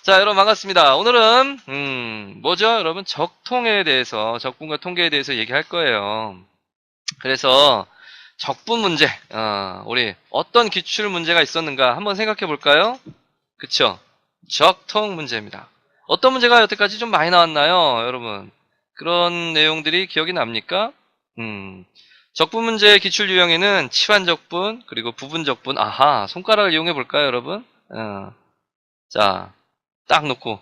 자, 여러분 반갑습니다. 오늘은 뭐죠? 여러분 적통에 대해서, 적분과 통계에 대해서 얘기할 거예요. 그래서 적분 문제, 우리 어떤 기출 문제가 있었는가 한번 생각해 볼까요? 그쵸? 적통 문제입니다. 어떤 문제가 여태까지 좀 많이 나왔나요, 여러분? 그런 내용들이 기억이 납니까? 적분 문제 기출 유형에는 치환적분, 그리고 부분적분, 아하, 손가락을 이용해 볼까요, 여러분? 자, 딱 놓고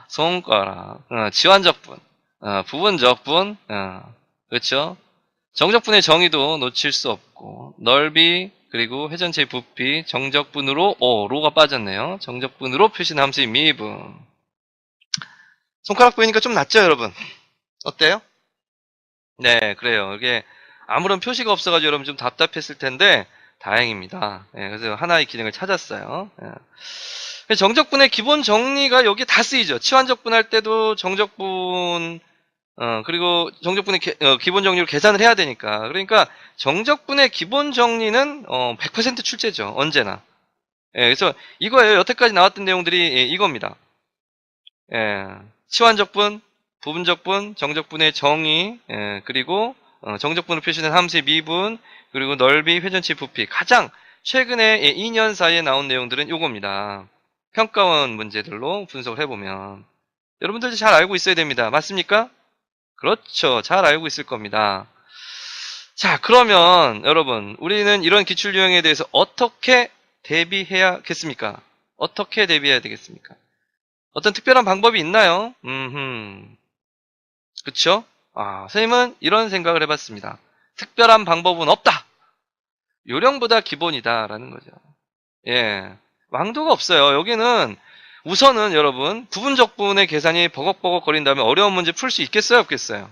손가락, 지환적분, 부분적분, 그렇죠? 정적분의 정의도 놓칠 수 없고 넓이 그리고 회전체의 부피 정적분으로 로가 빠졌네요. 정적분으로 표시된 함수의 미분. 손가락 보이니까 좀 낫죠, 여러분? 어때요? 네, 그래요. 이게 아무런 표시가 없어가지고 여러분 좀 답답했을 텐데 다행입니다. 예, 그래서 하나의 기능을 찾았어요. 예. 정적분의 기본 정리가 여기 다 쓰이죠. 치환적분 할 때도 정적분, 그리고 정적분의 기본 정리로 계산을 해야 되니까. 그러니까 정적분의 기본 정리는 100% 출제죠. 언제나. 예, 그래서 이거예요. 여태까지 나왔던 내용들이 이겁니다. 예, 치환적분, 부분적분, 정적분의 정의, 그리고 정적분을 표시된 함수의 미분, 그리고 넓이, 회전치, 부피. 가장 최근에 2년 사이에 나온 내용들은 요겁니다. 평가원 문제들로 분석을 해보면 여러분들도 잘 알고 있어야 됩니다. 맞습니까? 그렇죠. 잘 알고 있을 겁니다. 자, 그러면 여러분 우리는 이런 기출 유형에 대해서 어떻게 대비해야겠습니까? 어떻게 대비해야 되겠습니까? 어떤 특별한 방법이 있나요? 그쵸? 선생님은 이런 생각을 해봤습니다. 특별한 방법은 없다! 요령보다 기본이다라는 거죠. 예. 왕도가 없어요. 여기는 우선은 여러분, 부분적분의 계산이 버벅버벅 거린다면 어려운 문제 풀 수 있겠어요? 없겠어요?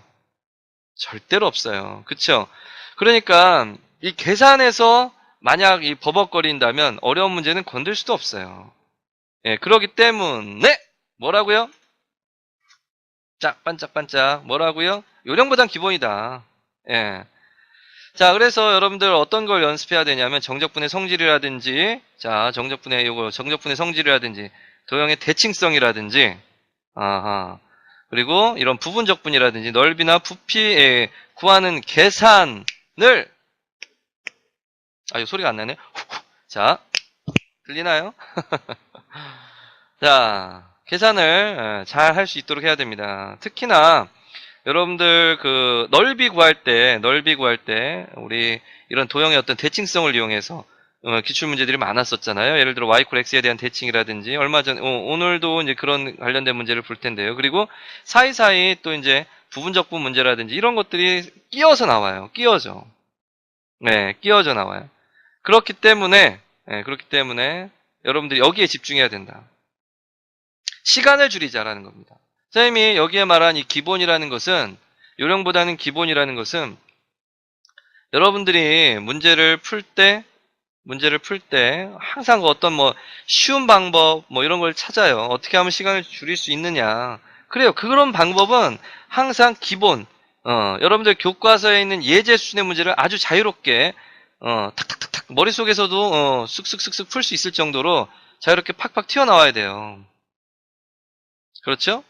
절대로 없어요. 그쵸? 그러니까 이 계산에서 만약 이 버벅거린다면 어려운 문제는 건들 수도 없어요. 예, 그러기 때문에 뭐라고요? 짝 반짝반짝 뭐라고요? 요령보단 기본이다. 예. 자, 그래서 여러분들 어떤 걸 연습해야 되냐면 정적분의 성질이라든지 정적분의 성질이라든지 도형의 대칭성이라든지 아하. 그리고 이런 부분적분이라든지 넓이나 부피에 구하는 계산을 이거 소리가 안 나네. 자, 들리나요? 자, 계산을 잘 할 수 있도록 해야 됩니다. 특히나 여러분들 그 넓이 구할 때 우리 이런 도형의 어떤 대칭성을 이용해서 기출 문제들이 많았었잖아요. 예를 들어 y 콜 x에 대한 대칭이라든지 얼마 전 오늘도 이제 그런 관련된 문제를 볼 텐데요. 그리고 사이사이 또 이제 부분적분 문제라든지 이런 것들이 끼어서 나와요. 끼어져. 네, 끼어져 나와요. 그렇기 때문에 여러분들이 여기에 집중해야 된다. 시간을 줄이자라는 겁니다. 선생님이 여기에 말한 이 기본이라는 것은 요령보다는 기본이라는 것은 여러분들이 문제를 풀 때 항상 어떤 뭐 쉬운 방법 뭐 이런 걸 찾아요. 어떻게 하면 시간을 줄일 수 있느냐. 그래요. 그런 방법은 항상 기본 여러분들 교과서에 있는 예제 수준의 문제를 아주 자유롭게 탁탁탁탁 머릿속에서도 쓱쓱쓱쓱 풀 수 있을 정도로 자유롭게 팍팍 튀어나와야 돼요. 그렇죠?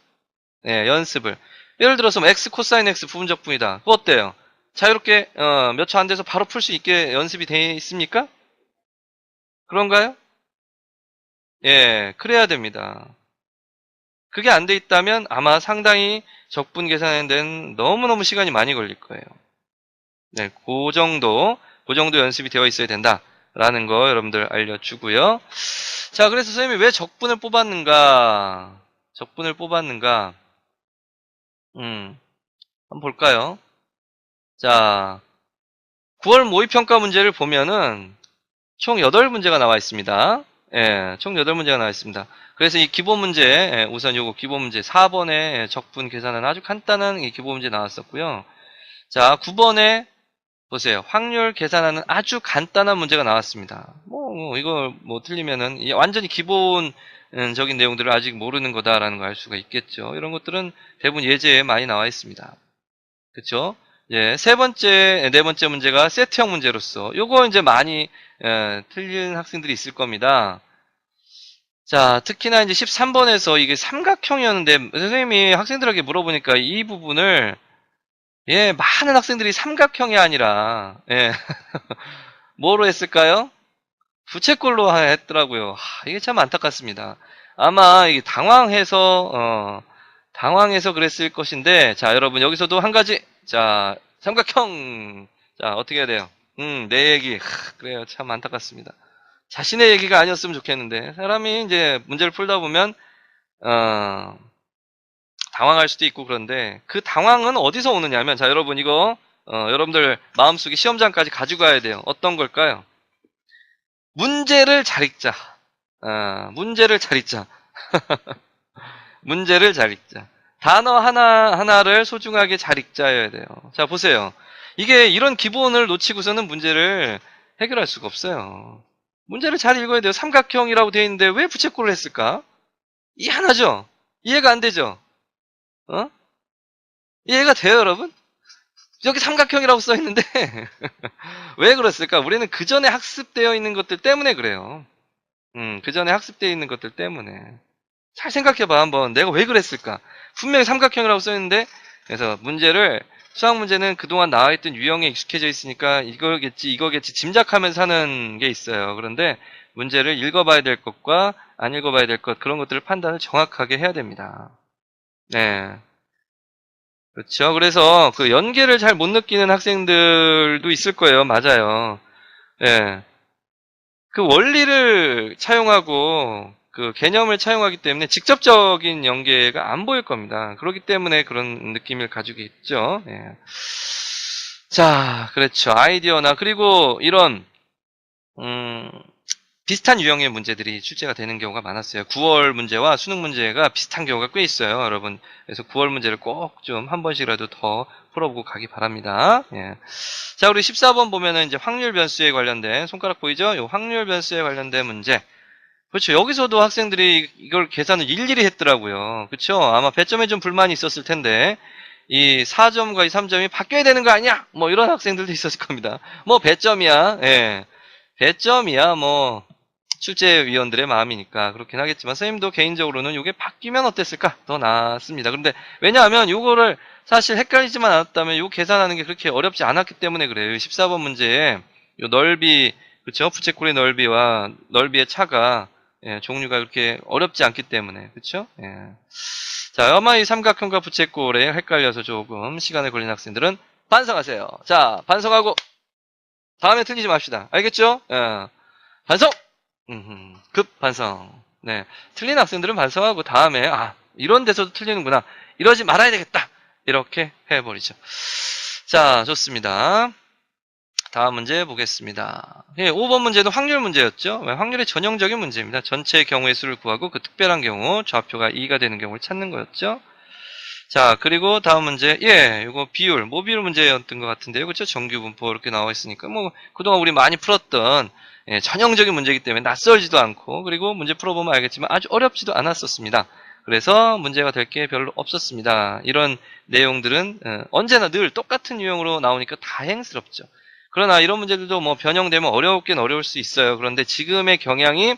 네, 연습을. 예를 들어서 뭐 x 코사인 x 부분적분이다. 그거 어때요? 자유롭게 몇 초 안 돼서 바로 풀 수 있게 연습이 돼 있습니까? 그런가요? 예, 그래야 됩니다. 그게 안 돼 있다면 아마 상당히 적분 계산하는 데는 너무너무 시간이 많이 걸릴 거예요. 네, 그 정도 연습이 되어 있어야 된다라는 거 여러분들 알려주고요. 자, 그래서 선생님이 왜 적분을 뽑았는가? 적분을 뽑았는가? 한번 볼까요? 자, 9월 모의평가 문제를 보면은 총 8문제가 나와 있습니다. 예, 총 8문제가 나와 있습니다. 그래서 이 기본 문제, 우선 요거 기본 문제 4번에 적분 계산은 아주 간단한 이 기본 문제 나왔었고요. 자, 9번에 보세요. 확률 계산하는 아주 간단한 문제가 나왔습니다. 이거 틀리면은 완전히 기본적인 내용들을 아직 모르는 거다라는 걸 알 수가 있겠죠. 이런 것들은 대부분 예제에 많이 나와 있습니다. 그쵸? 예, 네 번째 문제가 세트형 문제로서, 요거 이제 많이, 틀린 학생들이 있을 겁니다. 자, 특히나 이제 13번에서 이게 삼각형이었는데, 선생님이 학생들에게 물어보니까 이 부분을, 예, 많은 학생들이 삼각형이 아니라, 예, 뭐로 했을까요? 부채꼴로 했더라고요. 이게 참 안타깝습니다. 아마 이게 당황해서 그랬을 것인데, 자, 여러분, 여기서도 한 가지, 자, 삼각형, 자, 어떻게 해야 돼요? 내 얘기, 그래요. 참 안타깝습니다. 자신의 얘기가 아니었으면 좋겠는데, 사람이 이제 문제를 풀다 보면, 어, 당황할 수도 있고 그런데, 그 당황은 어디서 오느냐면, 자, 여러분, 이거, 여러분들 마음속에 시험장까지 가지고 가야 돼요. 어떤 걸까요? 문제를 잘 읽자. 문제를 잘 읽자. 문제를 잘 읽자. 단어 하나하나를 소중하게 잘 읽자여야 돼요. 자, 보세요. 이게 이런 기본을 놓치고서는 문제를 해결할 수가 없어요. 문제를 잘 읽어야 돼요. 삼각형이라고 되어 있는데 왜 부채꼴을 했을까? 이해 안 하죠? 이해가 안 되죠? 어? 이해가 돼요, 여러분? 여기 삼각형이라고 써 있는데 왜 그랬을까? 우리는 그 전에 학습되어 있는 것들 때문에 그래요. 그 전에 학습되어 있는 것들 때문에. 잘 생각해봐, 한번. 내가 왜 그랬을까? 분명히 삼각형이라고 써있는데, 그래서 수학 문제는 그동안 나와있던 유형에 익숙해져 있으니까 이거겠지 짐작하면서 하는 게 있어요. 그런데 문제를 읽어봐야 될 것과 안 읽어봐야 될 것, 그런 것들을 판단을 정확하게 해야 됩니다. 네. 그렇죠. 그래서 그 연계를 잘 못 느끼는 학생들도 있을 거예요. 맞아요. 예. 그 원리를 차용하고 그 개념을 차용하기 때문에 직접적인 연계가 안 보일 겁니다. 그렇기 때문에 그런 느낌을 가지고 있죠. 예. 자, 그렇죠. 아이디어나 그리고 이런 음, 비슷한 유형의 문제들이 출제가 되는 경우가 많았어요. 9월 문제와 수능 문제가 비슷한 경우가 꽤 있어요, 여러분. 그래서 9월 문제를 꼭 좀 한 번씩이라도 더 풀어보고 가기 바랍니다. 예. 자, 우리 14번 보면은 이제 확률 변수에 관련된, 손가락 보이죠? 이 확률 변수에 관련된 문제. 그렇죠. 여기서도 학생들이 이걸 계산을 일일이 했더라고요. 그렇죠. 아마 배점에 좀 불만이 있었을 텐데, 이 4점과 이 3점이 바뀌어야 되는 거 아니야? 뭐 이런 학생들도 있었을 겁니다. 뭐 배점이야. 예. 배점이야. 뭐 출제위원들의 마음이니까 그렇긴 하겠지만 선생님도 개인적으로는 이게 바뀌면 어땠을까? 더 나았습니다. 그런데 왜냐하면 이거를 사실 헷갈리지만 않았다면 이 계산하는 게 그렇게 어렵지 않았기 때문에 그래요. 14번 문제에 요 넓이, 그렇죠? 부채꼴의 넓이와 넓이의 차가 예, 종류가 그렇게 어렵지 않기 때문에 그렇죠? 예. 자, 아마 이 삼각형과 부채꼴에 헷갈려서 조금 시간이 걸린 학생들은 반성하세요. 자, 반성하고 다음에 틀리지 맙시다. 알겠죠? 예. 반성! 급 반성. 네. 틀린 학생들은 반성하고 다음에, 이런 데서도 틀리는구나. 이러지 말아야 되겠다. 이렇게 해버리죠. 자, 좋습니다. 다음 문제 보겠습니다. 예, 5번 문제도 확률 문제였죠. 확률의 전형적인 문제입니다. 전체 경우의 수를 구하고 그 특별한 경우, 좌표가 2가 되는 경우를 찾는 거였죠. 자, 그리고 다음 문제. 예, 이거 비율, 모비율 문제였던 것 같은데요. 그렇죠? 정규 분포 이렇게 나와 있으니까 뭐 그동안 우리 많이 풀었던 예, 전형적인 문제이기 때문에 낯설지도 않고 그리고 문제 풀어보면 알겠지만 아주 어렵지도 않았었습니다. 그래서 문제가 될 게 별로 없었습니다. 이런 내용들은 언제나 늘 똑같은 유형으로 나오니까 다행스럽죠. 그러나 이런 문제들도 뭐 변형되면 어려웠긴 어려울 수 있어요. 그런데 지금의 경향이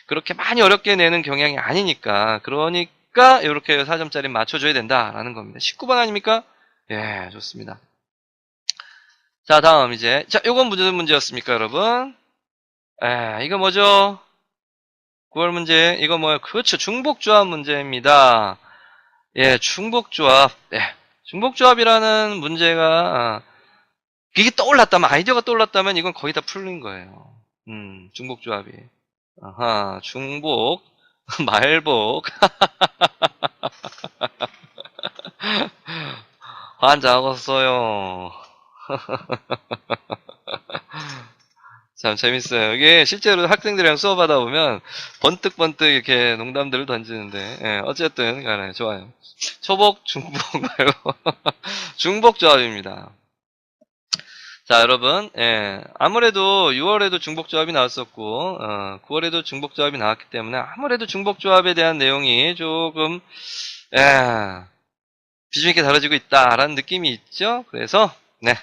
그렇게 많이 어렵게 내는 경향이 아니니까 그러니까 이렇게 4점짜리 맞춰줘야 된다라는 겁니다. 19번 아닙니까? 예, 좋습니다. 자, 다음 이제 자, 요건 무슨 문제였습니까, 여러분? 이거 뭐죠? 9월 문제 이거 뭐예요? 그렇죠. 중복조합 문제입니다. 예, 중복조합. 예, 중복조합이라는 문제가 이게 떠올랐다면 아이디어가 떠올랐다면 이건 거의 다 풀린 거예요. 중복조합이. 아하, 중복, 말복, 환장하겠어요. 참 재밌어요. 이게 실제로 학생들이랑 수업하다 보면 번뜩번뜩 이렇게 농담들을 던지는데, 예, 어쨌든 간에 좋아요. 초복, 중복 말고 중복 조합입니다. 자, 여러분, 예, 아무래도 6월에도 중복 조합이 나왔었고, 9월에도 중복 조합이 나왔기 때문에 아무래도 중복 조합에 대한 내용이 조금, 예, 비중 있게 다뤄지고 있다라는 느낌이 있죠. 그래서, 네,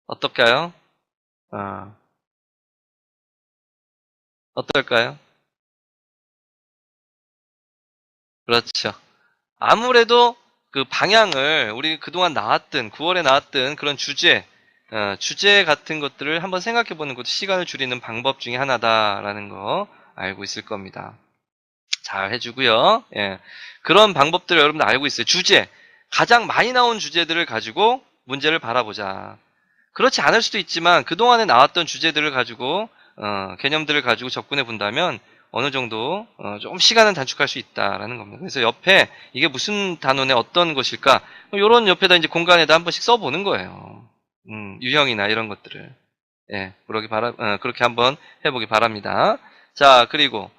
어떨까요? 어, 어떨까요? 그렇죠. 아무래도 그 방향을 우리 그동안 나왔던 9월에 나왔던 그런 주제 같은 것들을 한번 생각해 보는 것도 시간을 줄이는 방법 중에 하나다라는 거 알고 있을 겁니다. 잘 해주고요. 예. 그런 방법들을 여러분들 알고 있어요. 가장 많이 나온 주제들을 가지고 문제를 바라보자. 그렇지 않을 수도 있지만 그동안에 나왔던 주제들을 가지고 개념들을 가지고 접근해 본다면 어느 정도 조금 시간은 단축할 수 있다라는 겁니다. 그래서 옆에 이게 무슨 단원의 어떤 것일까? 이런 옆에다 이제 공간에다 한 번씩 써보는 거예요. 유형이나 이런 것들을. 예, 그렇게 한번 해보기 바랍니다. 자, 그리고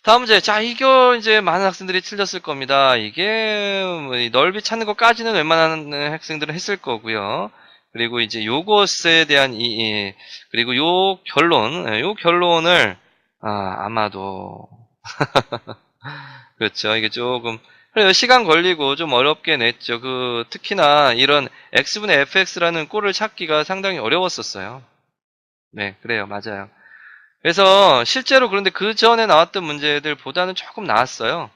다음 문제. 자, 이거 이제 많은 학생들이 틀렸을 겁니다. 이게 뭐이 넓이 찾는 것까지는 웬만한 학생들은 했을 거고요. 그리고 이제 요것에 대한 그리고 요 결론을 아마도 그렇죠. 이게 조금 그래요. 시간 걸리고 좀 어렵게 냈죠. 특히나 이런 x분의 fx라는 꼴을 찾기가 상당히 어려웠었어요. 네, 그래요. 맞아요. 그래서 실제로 그런데 그 전에 나왔던 문제들보다는 조금 나았어요.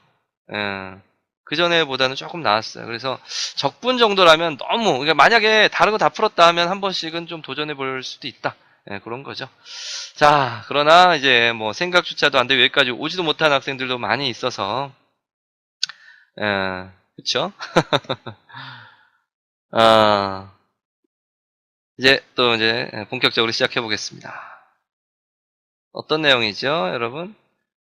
예, 그 전에보다는 조금 나았어요. 그래서 적분 정도라면 그러니까 만약에 다른 거 다 풀었다 하면 한 번씩은 좀 도전해 볼 수도 있다. 예, 그런 거죠. 자, 그러나 이제 뭐 생각조차도 안 되고 여기까지 오지도 못한 학생들도 많이 있어서, 그쵸? 아, 이제 또 이제 본격적으로 시작해 보겠습니다. 어떤 내용이죠, 여러분?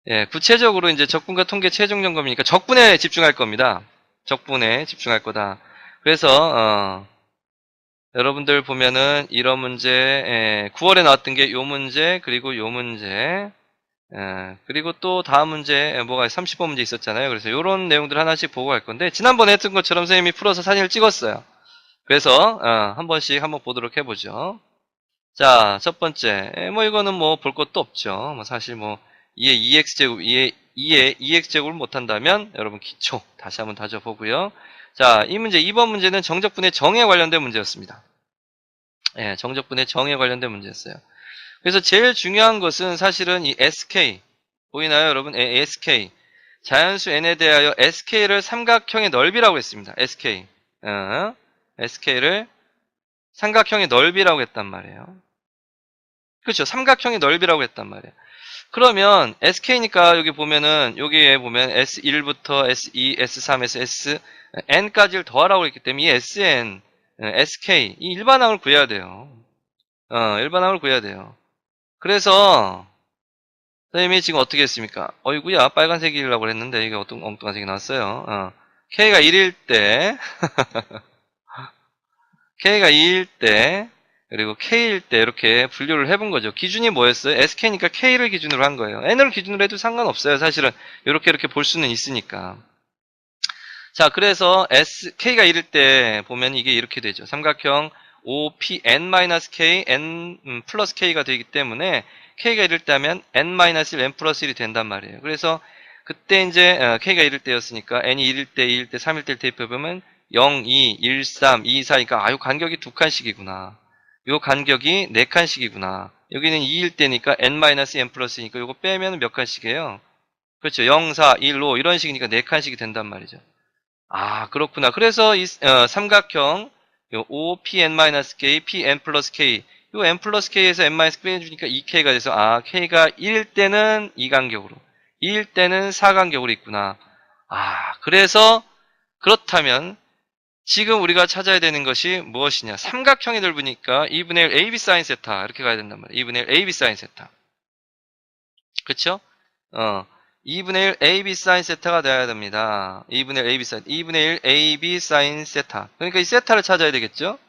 예, 구체적으로 이제 적분과 통계 최종 점검이니까 적분에 집중할 겁니다. 적분에 집중할 거다. 그래서 여러분들 보면은 이런 문제, 9월에 나왔던 게 요 문제, 그리고 요 문제, 그리고 또 다음 문제, 뭐가 30번 문제 있었잖아요. 그래서 요런 내용들 하나씩 보고 갈 건데, 지난번에 했던 것처럼 선생님이 풀어서 사진을 찍었어요. 그래서, 한 번씩 한번 보도록 해보죠. 자, 첫 번째. 뭐 이거는 뭐 볼 것도 없죠. 뭐 사실 뭐 2의 2x제곱, 2의 2x제곱을 못한다면 여러분 기초 다시 한번 다져보고요. 자, 이 문제 2번 문제는 정적분의 정에 관련된 문제였습니다. 예, 정적분의 정에 관련된 문제였어요. 그래서 제일 중요한 것은 사실은 이 SK 보이나요, 여러분? SK 자연수 n에 대하여 SK를 삼각형의 넓이라고 했습니다. SK를 삼각형의 넓이라고 했단 말이에요. 그렇죠. 삼각형의 넓이라고 했단 말이에요. 그러면 SK니까 여기 보면은 여기에 보면 S1부터 S2, S3에서 SN까지를 더하라고 했기 때문에 이 SN, SK 이 일반항을 구해야 돼요. 일반항을 구해야 돼요. 그래서 선생님이 지금 어떻게 했습니까? 어이구야 빨간색이라고 했는데 이게 어떤 엉뚱한 색이 나왔어요. K가 1일 때 K가 2일 때 그리고 K일 때 이렇게 분류를 해본 거죠. 기준이 뭐였어요? SK니까 K를 기준으로 한 거예요. N을 기준으로 해도 상관없어요. 사실은 이렇게 볼 수는 있으니까. 자, 그래서 K가 1일 때 보면 이게 이렇게 되죠. 삼각형 OPN-K, N 플러스 K가 되기 때문에 K가 1일 때 하면 N-1, N 플러스 1이 된단 말이에요. 그래서 그때 이제 K가 1일 때였으니까 N이 1일 때, 2일 때, 3일 때를 대입해보면 0, 2, 1, 3, 2, 4니까 요 간격이 두 칸씩이구나. 요 간격이 네 칸씩이구나. 여기는 2일 때니까 N-N 플러스니까 요거 빼면 몇 칸씩이에요? 그렇죠. 0, 4, 1, 5 이런 식이니까 네 칸씩이 된단 말이죠. 아, 그렇구나. 그래서 이 삼각형 요 OPN-K, PN 플러스 K 요 N 플러스 K에서 N 마이너스 빼주니까 2K가 돼서 K가 1일 때는 2간격으로 2일 때는 4간격으로 있구나. 그래서 그렇다면 지금 우리가 찾아야 되는 것이 무엇이냐. 삼각형이 넓으니까 2분의 1 AB 사인 세타 이렇게 가야 된단 말이에요. 2분의 1 AB 사인 세타. 그쵸? 2분의 1 AB 사인 세타가 돼야 됩니다. 2분의 1 AB 사인 세타. 그러니까 이 세타를 찾아야 되겠죠?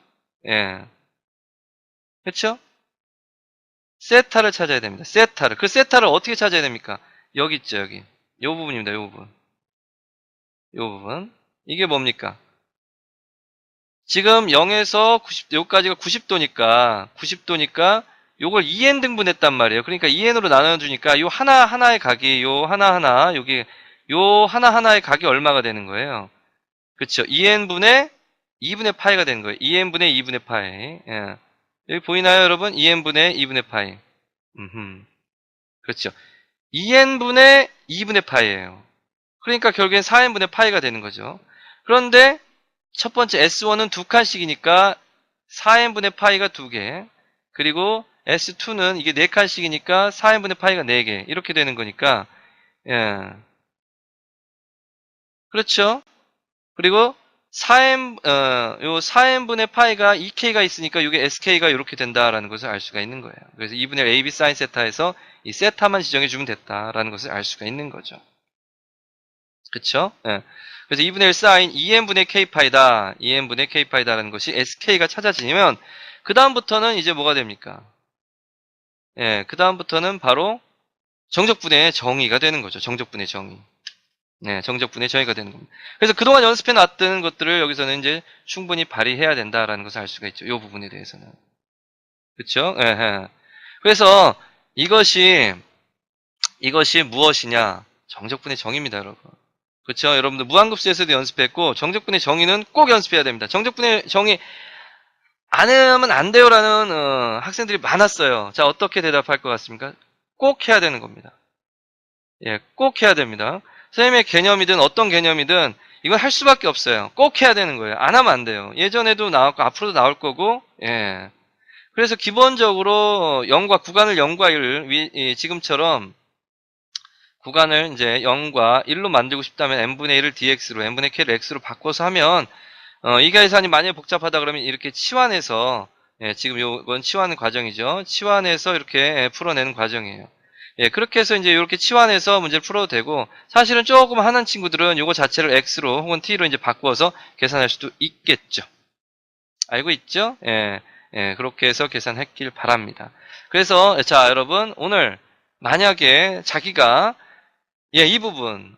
예. 그쵸? 세타를 찾아야 됩니다. 세타를. 그 세타를 어떻게 찾아야 됩니까? 여기 있죠, 여기. 요 부분입니다, 요 부분. 요 부분. 이게 뭡니까? 지금 0에서 90, 여기까지가 90도니까, 요걸 2n 등분했단 말이에요. 그러니까 2n으로 나눠주니까 요 하나하나의 각이, 요 하나하나, 요 하나하나의 각이 얼마가 되는 거예요? 그쵸. 2n분의 2분의 파이가 되는 거예요. 2n분의 2분의 파이. 예. 여기 보이나요, 여러분? 2n분의 2분의 파이. 그렇죠. 2n분의 2분의 파이예요. 그러니까 결국엔 4n분의 파이가 되는 거죠. 그런데 첫 번째 S1은 두 칸씩이니까 4n분의 파이가 2개. 그리고 S2는 이게 4칸씩이니까 4n분의 파이가 4개. 이렇게 되는 거니까, 예. 그렇죠? 그리고 4n분의 파이가 2k가 있으니까 이게 sk가 이렇게 된다라는 것을 알 수가 있는 거예요. 그래서 2분의 ab 사인 세타에서 이 세타만 지정해주면 됐다라는 것을 알 수가 있는 거죠. 그쵸? 예. 그래서 2분의 1 사인 2n분의 k파이다. 2n분의 k파이다라는 것이 sk가 찾아지면 그 다음부터는 이제 뭐가 됩니까? 예, 그 다음부터는 바로 정적분의 정의가 되는 거죠. 정적분의 정의. 네, 정적분의 정의가 되는 겁니다. 그래서 그동안 연습해 놨던 것들을 여기서는 이제 충분히 발휘해야 된다라는 것을 알 수가 있죠. 이 부분에 대해서는. 그쵸? 예, 예. 그래서 이것이 무엇이냐? 정적분의 정의입니다, 여러분. 그쵸? 여러분들 무한급수에서도 연습했고, 정적분의 정의는 꼭 연습해야 됩니다. 정적분의 정의 안 하면 안 돼요라는 학생들이 많았어요. 자, 어떻게 대답할 것 같습니까? 꼭 해야 되는 겁니다. 예, 꼭 해야 됩니다. 선생님의 개념이든 어떤 개념이든 이건 할 수밖에 없어요. 꼭 해야 되는 거예요. 안 하면 안 돼요. 예전에도 나왔고 앞으로도 나올 거고, 예. 그래서 기본적으로 0과 구간을 0과 1, 지금처럼 구간을 이제 0과 1로 만들고 싶다면 n분의 1을 dx로, n분의 k를 x로 바꿔서 하면 이 계산이 만약에 복잡하다 그러면 이렇게 치환해서, 예, 지금 이건 치환 과정이죠. 치환해서 이렇게 풀어내는 과정이에요. 예, 그렇게 해서 이제 이렇게 치환해서 문제를 풀어도 되고, 사실은 조금 하는 친구들은 이거 자체를 x로 혹은 t로 이제 바꾸어서 계산할 수도 있겠죠. 알고 있죠? 예, 예, 그렇게 해서 계산했길 바랍니다. 그래서 자, 여러분 오늘 만약에 자기가 이 부분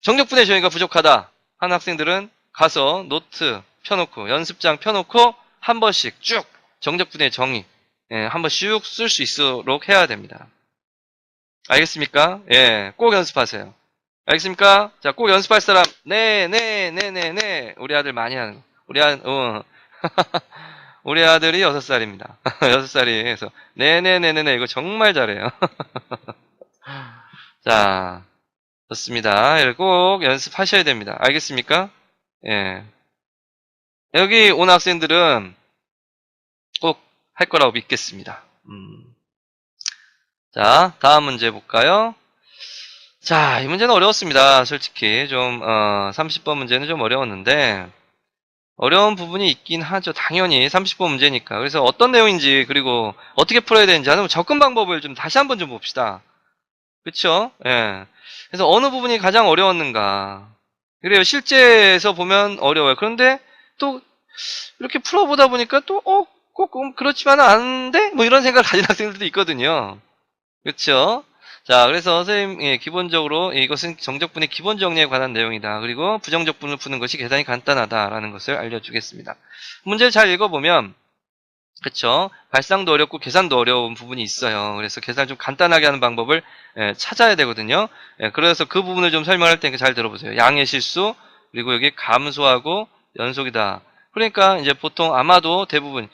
정적분의 정의가 부족하다 하는 학생들은 가서 노트 펴놓고 연습장 펴놓고 한 번씩 쭉 정적분의 정의, 예, 한 번씩 쓸 수 있도록 해야 됩니다. 알겠습니까? 예, 꼭 연습하세요. 알겠습니까? 자, 꼭 연습할 사람, 네, 네, 네, 네, 네. 우리 아들 많이 하는, 우리 아들이 6살입니다. 6살이, 그래서, 네, 네, 네, 네, 네, 이거 정말 잘해요. 자, 좋습니다. 이걸 꼭 연습하셔야 됩니다. 알겠습니까? 예. 여기 온 학생들은 꼭 할 거라고 믿겠습니다. 자, 다음 문제 볼까요? 자, 이 문제는 어려웠습니다. 솔직히 좀 30번 문제는 좀 어려웠는데 어려운 부분이 있긴 하죠. 당연히 30번 문제니까. 그래서 어떤 내용인지 그리고 어떻게 풀어야 되는지 하는 접근 방법을 좀 다시 한번 좀 봅시다. 그쵸? 예. 그래서 어느 부분이 가장 어려웠는가. 그래요. 실제에서 보면 어려워요. 그런데 또 이렇게 풀어보다 보니까 또 꼭 그렇지만은 않은데 뭐 이런 생각을 가진 학생들도 있거든요. 그렇죠? 자, 그래서 선생님, 예, 기본적으로 이것은 정적분의 기본 정리에 관한 내용이다. 그리고 부정적분을 푸는 것이 계산이 간단하다라는 것을 알려주겠습니다. 문제를 잘 읽어보면, 그쵸? 발상도 어렵고 계산도 어려운 부분이 있어요. 그래서 계산을 좀 간단하게 하는 방법을 찾아야 되거든요. 그래서 그 부분을 좀 설명할 테니까 잘 들어보세요. 양의 실수, 그리고 여기 감소하고 연속이다. 그러니까 이제 보통 아마도 대부분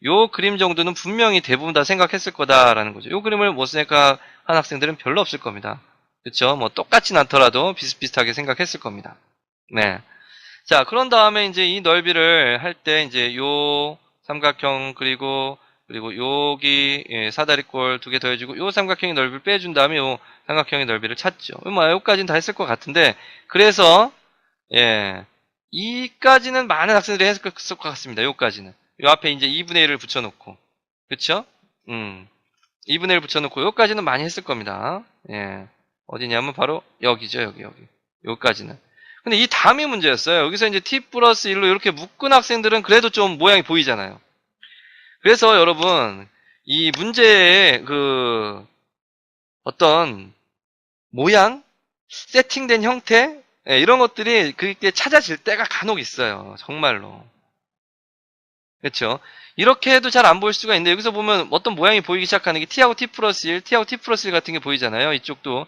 요 그림 정도는 분명히 대부분 다 생각했을 거다라는 거죠. 요 그림을 못 생각한 학생들은 별로 없을 겁니다. 그쵸? 뭐 똑같진 않더라도 비슷비슷하게 생각했을 겁니다. 네. 자, 그런 다음에 이제 이 넓이를 할 때 이제 요 삼각형 그리고 여기 사다리꼴 2개 더해주고 요 삼각형의 넓이를 빼준 다음에 요 삼각형의 넓이를 찾죠. 뭐 여기까지는 다 했을 것 같은데 그래서 예, 이까지는 많은 학생들이 했을 것 같습니다. 요까지는 요 앞에 이제 2분의 1을 붙여놓고 그쵸? 2분의 1 붙여놓고 요까지는 많이 했을 겁니다. 예, 어디냐면 바로 여기죠. 여기 요까지는. 근데 이 다음이 문제였어요. 여기서 이제 t 플러스 1로 이렇게 묶은 학생들은 그래도 좀 모양이 보이잖아요. 그래서 여러분 이 문제의 그 어떤 모양, 세팅된 형태 이런 것들이 그게 찾아질 때가 간혹 있어요. 정말로. 그렇죠? 이렇게 해도 잘 안 보일 수가 있는데 여기서 보면 어떤 모양이 보이기 시작하는 게 t하고 t 플러스 1, t하고 t 플러스 1 같은 게 보이잖아요. 이쪽도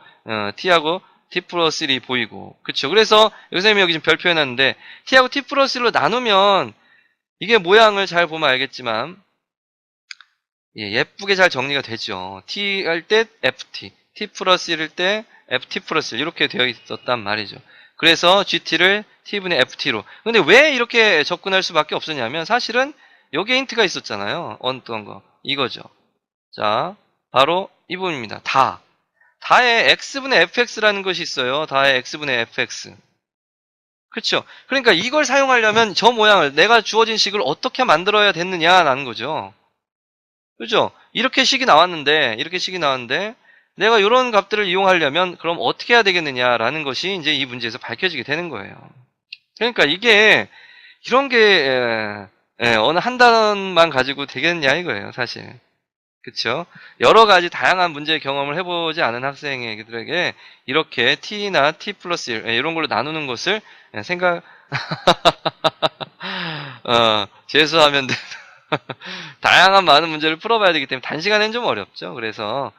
t하고 t 플러스 1이 보이고 그렇죠. 그래서 선생님이 여기 지금 별 표현했는데 t하고 t 플러스 1로 나누면 이게 모양을 잘 보면 알겠지만 예쁘게 잘 정리가 되죠. t 할 때 ft, t 플러스 1일 때 ft 플러스 1 이렇게 되어 있었단 말이죠. 그래서 gt를 t분의 ft로. 근데 왜 이렇게 접근할 수밖에 없었냐면 사실은 여기에 힌트가 있었잖아요. 어떤 거. 이거죠. 자, 바로 이 부분입니다. 다의 x분의 fx라는 것이 있어요. 다의 x분의 fx. 그렇죠. 그러니까 이걸 사용하려면 저 모양을 내가 주어진 식을 어떻게 만들어야 됐느냐라는 거죠. 그죠? 이렇게 식이 나왔는데 내가 이런 값들을 이용하려면 그럼 어떻게 해야 되겠느냐라는 것이 이제 이 문제에서 밝혀지게 되는 거예요. 그러니까 이게 이런 게 어느 한 단만 가지고 되겠냐 이거예요, 사실. 그쵸? 여러 가지 다양한 문제 경험을 해보지 않은 학생들에게 이렇게 t나 t 플러스 1 이런 걸로 나누는 것을 생각 재수하면 다양한 많은 문제를 풀어봐야 되기 때문에 단시간엔 좀 어렵죠. 그래서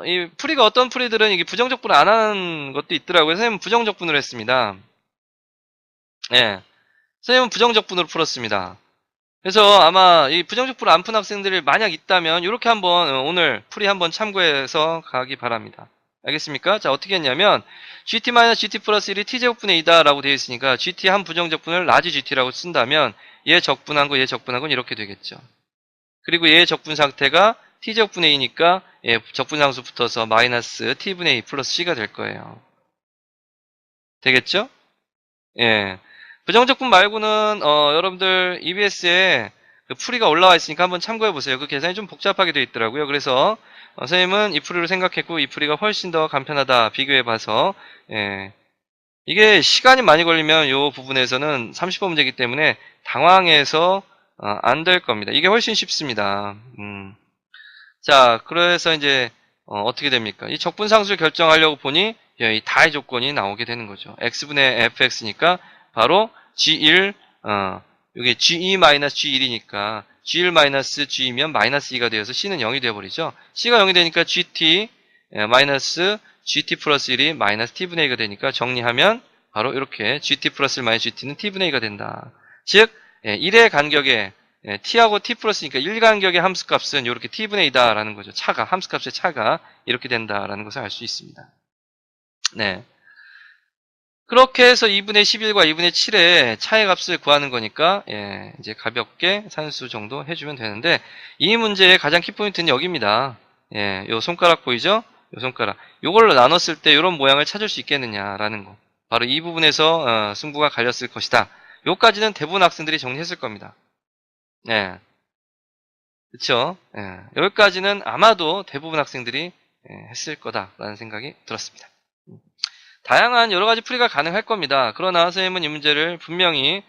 이 풀이가 어떤 풀이들은 이게 부정적분을 안 하는 것도 있더라고요. 선생님은 부정적분을 했습니다. 예, 선생님은 부정적분으로 풀었습니다. 그래서 아마 이 부정적분을 안 푼 학생들이 만약 있다면 이렇게 한번 오늘 풀이 한번 참고해서 가기 바랍니다. 알겠습니까? 자, 어떻게 했냐면 gt-gt 플러스 1이 t제곱분의 2다 라고 되어 있으니까 gt 한 부정적분을 라지 gt라고 쓴다면 얘 적분한 거, 얘 적분한 건 이렇게 되겠죠. 그리고 얘의 적분 상태가 t제곱분의 2니까 얘 적분상수 붙어서 마이너스 t분의 2 플러스 c가 될 거예요. 되겠죠? 예. 부정적분 말고는 여러분들 EBS에 그 풀이가 올라와 있으니까 한번 참고해 보세요. 그 계산이 좀 복잡하게 되어 있더라고요. 그래서 선생님은 이 풀이로 생각했고 이 풀이가 훨씬 더 간편하다 비교해 봐서 예. 이게 시간이 많이 걸리면 이 부분에서는 30번 문제이기 때문에 당황해서 안 될 겁니다. 이게 훨씬 쉽습니다. 자, 그래서 이제 어떻게 됩니까? 이 적분상수를 결정하려고 보니 이 다의 조건이 나오게 되는 거죠. x분의 fx니까 바로 g1 이게 ge-g1이니까 g1-g이면 마이너스 2가 되어서 c는 0이 되어버리죠. c가 0이 되니까 gt 마이너스 gt 플러스 1이 마이너스 t분의 2가 되니까 정리하면 바로 이렇게 gt 플러스 1 마이너스 gt는 t분의 2가 된다. 즉 1의 간격에 t하고 t 플러스니까 1간격의 함수값은 이렇게 t분의 2다 라는 거죠. 차가 함수값의 차가 이렇게 된다라는 것을 알 수 있습니다. 네. 그렇게 해서 2분의 11과 2분의 7의 차의 값을 구하는 거니까 이제 가볍게 산수 정도 해주면 되는데 이 문제의 가장 키포인트는 여기입니다. 요 손가락 보이죠? 요 손가락. 요걸로 나눴을 때 이런 모양을 찾을 수 있겠느냐라는 거. 바로 이 부분에서 승부가 갈렸을 것이다. 요까지는 대부분 학생들이 정리했을 겁니다. 그쵸? 여기까지는 아마도 대부분 학생들이 했을 거다라는 생각이 들었습니다. 다양한 여러 가지 풀이가 가능할 겁니다. 그러나 선생님은 이 문제를 분명히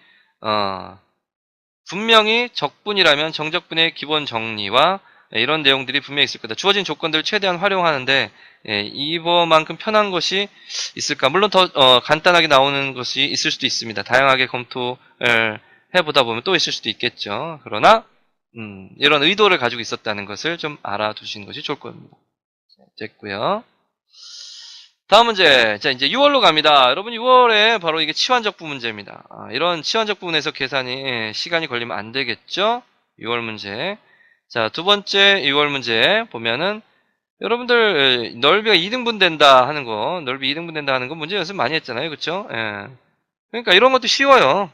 적분이라면 정적분의 기본 정리와 이런 내용들이 분명히 있을 거다. 주어진 조건들을 최대한 활용하는데 이거만큼 편한 것이 있을까? 물론 더 간단하게 나오는 것이 있을 수도 있습니다. 다양하게 검토를 해보다 보면 또 있을 수도 있겠죠. 그러나 이런 의도를 가지고 있었다는 것을 좀 알아두시는 것이 좋을 겁니다. 됐고요. 다음 문제. 자, 이제 6월로 갑니다. 여러분 6월에 바로 이게 치환적분 문제입니다. 이런 치환적분에서 계산이 시간이 걸리면 안 되겠죠? 6월 문제. 자, 두 번째 6월 문제 보면은 여러분들 넓이가 2등분 된다 하는 거, 넓이 2등분 된다 하는 거 문제 연습 많이 했잖아요. 그쵸? 그러니까 이런 것도 쉬워요.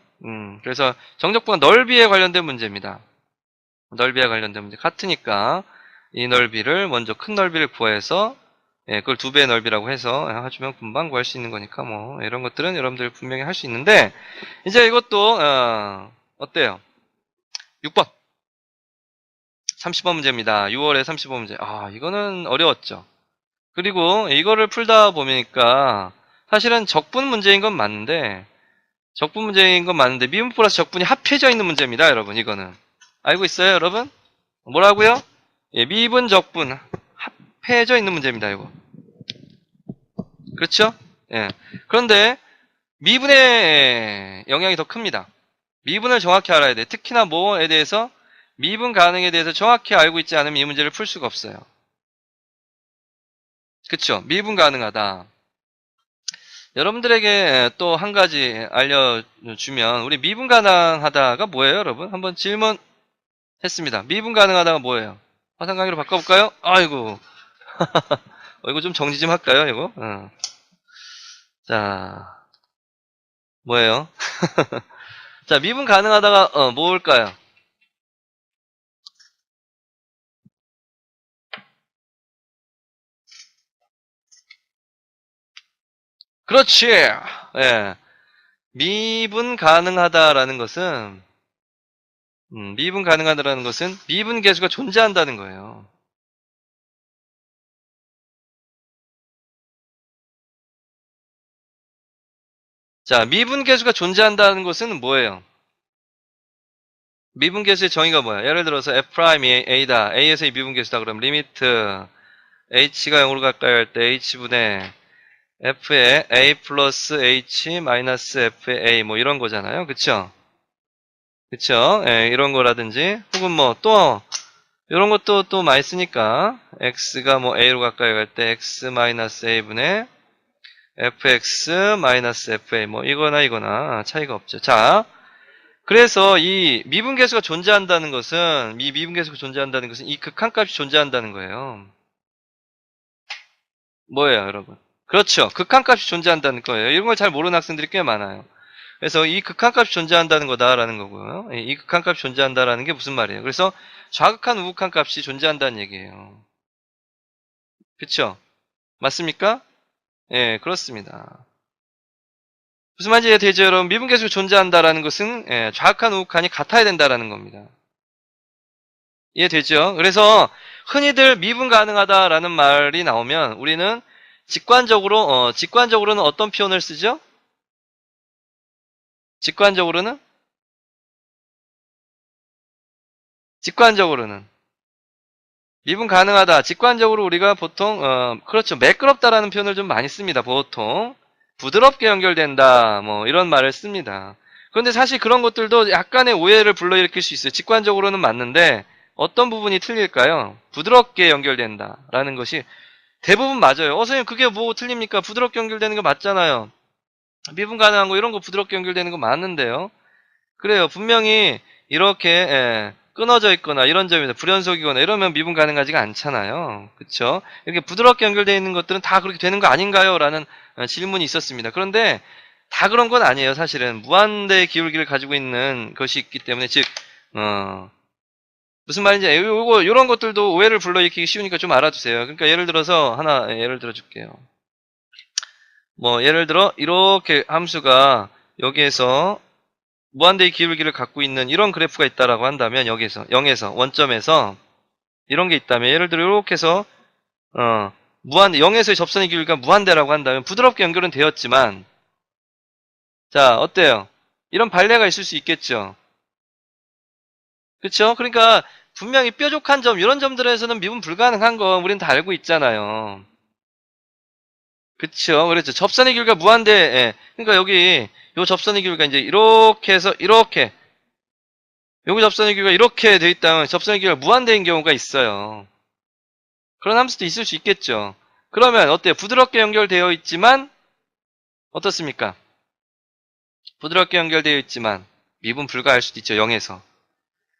그래서 정적분과 넓이에 관련된 문제입니다. 넓이에 관련된 문제 같으니까 이 넓이를 먼저 큰 넓이를 구해서 그걸 2배의 넓이라고 해서 해주면 금방 구할 수 있는 거니까 뭐 이런 것들은 여러분들 분명히 할 수 있는데 이제 이것도 어때요? 6번 30번 문제입니다. 6월에 30번 문제. 이거는 어려웠죠. 그리고 이거를 풀다 보니까 사실은 적분 문제인 건 맞는데 미분 플러스 적분이 합해져 있는 문제입니다. 여러분 이거는 알고 있어요 여러분? 뭐라고요? 미분 적분 합해져 있는 문제입니다. 이거 그렇죠? 그런데 미분의 영향이 더 큽니다. 미분을 정확히 알아야 돼. 특히나 뭐에 대해서 미분 가능에 대해서 정확히 알고 있지 않으면 이 문제를 풀 수가 없어요. 그쵸? 미분 가능하다. 여러분들에게 또 한 가지 알려주면 우리 미분 가능하다가 뭐예요 여러분? 한번 질문했습니다. 미분 가능하다가 뭐예요? 화상 강의로 바꿔볼까요? 아이고 이거 좀 정리 좀 할까요, 이거? 자, 뭐예요? 자, 미분 가능하다가, 뭘까요? 그렇지! 예. 미분 가능하다라는 것은, 미분 가능하다라는 것은 미분 계수가 존재한다는 거예요. 자, 미분 계수가 존재한다는 것은 뭐예요? 미분 계수의 정의가 뭐야? 예를 들어서 f'이 a다. a에서 이 미분 계수다. 그럼 리미트 h가 0으로 가까이 할 때 h분의 f의 a 플러스 h 마이너스 f의 a 뭐 이런 거잖아요. 그쵸? 그쵸? 예, 이런 거라든지 혹은 뭐 또 이런 것도 또 많이 쓰니까 x가 뭐 a로 가까이 갈 때 x 마이너스 a분의 fx 마이너스 fa 뭐 이거나 차이가 없죠. 자, 그래서 이 미분계수가 존재한다는 것은 이 미분계수가 존재한다는 것은 이 극한값이 존재한다는 거예요. 뭐예요, 여러분? 그렇죠. 극한값이 존재한다는 거예요. 이런 걸 잘 모르는 학생들이 꽤 많아요. 그래서 이 극한값이 존재한다는 거다라는 거고요. 이 극한값이 존재한다라는 게 무슨 말이에요? 그래서 좌극한 우극한 값이 존재한다는 얘기예요. 그쵸? 맞습니까? 예, 그렇습니다. 무슨 말인지 이해되죠, 여러분? 미분계수가 존재한다라는 것은 예, 좌극한 우극한이 같아야 된다라는 겁니다. 이해되죠? 그래서 흔히들 미분 가능하다라는 말이 나오면 우리는 직관적으로는 어떤 표현을 쓰죠? 직관적으로는 미분 가능하다. 직관적으로 우리가 보통 그렇죠. 매끄럽다라는 표현을 좀 많이 씁니다. 보통 부드럽게 연결된다. 뭐 이런 말을 씁니다. 그런데 사실 그런 것들도 약간의 오해를 불러일으킬 수 있어요. 직관적으로는 맞는데 어떤 부분이 틀릴까요? 부드럽게 연결된다라는 것이 대부분 맞아요. 선생님 그게 뭐 틀립니까? 부드럽게 연결되는 거 맞잖아요. 미분 가능한 거 이런 거 부드럽게 연결되는 거 맞는데요. 그래요. 분명히 이렇게 끊어져 있거나 이런 점이다. 불연속이거나 이러면 미분 가능하지가 않잖아요. 그쵸? 이렇게 부드럽게 연결되어 있는 것들은 다 그렇게 되는 거 아닌가요? 라는 질문이 있었습니다. 그런데 다 그런 건 아니에요. 사실은 무한대의 기울기를 가지고 있는 것이 있기 때문에 즉 무슨 말인지 요런 것들도 오해를 불러일으키기 쉬우니까 좀 알아두세요. 그러니까 예를 들어서 하나 예를 들어 줄게요. 뭐 예를 들어 이렇게 함수가 여기에서 무한대의 기울기를 갖고 있는 이런 그래프가 있다라고 한다면 여기에서 0에서 원점에서 이런 게 있다면 예를 들어 이렇게 해서 0에서의 접선의 기울기가 무한대라고 한다면 부드럽게 연결은 되었지만 자 어때요? 이런 발레가 있을 수 있겠죠. 그쵸? 그러니까 분명히 뾰족한 점 이런 점들에서는 미분 불가능한 거 우리는 다 알고 있잖아요. 그쵸? 그렇죠. 접선의 기울기가 무한대. 예. 그러니까 여기 요 접선의 기울기가 이제 이렇게 해서 이렇게 여기 접선의 기울기가 이렇게 돼 있다면 접선의 기울기가 무한대인 경우가 있어요. 그런 함수도 있을 수 있겠죠. 그러면 어때요? 부드럽게 연결되어 있지만 어떻습니까? 부드럽게 연결되어 있지만 미분 불가할 수도 있죠. 0에서.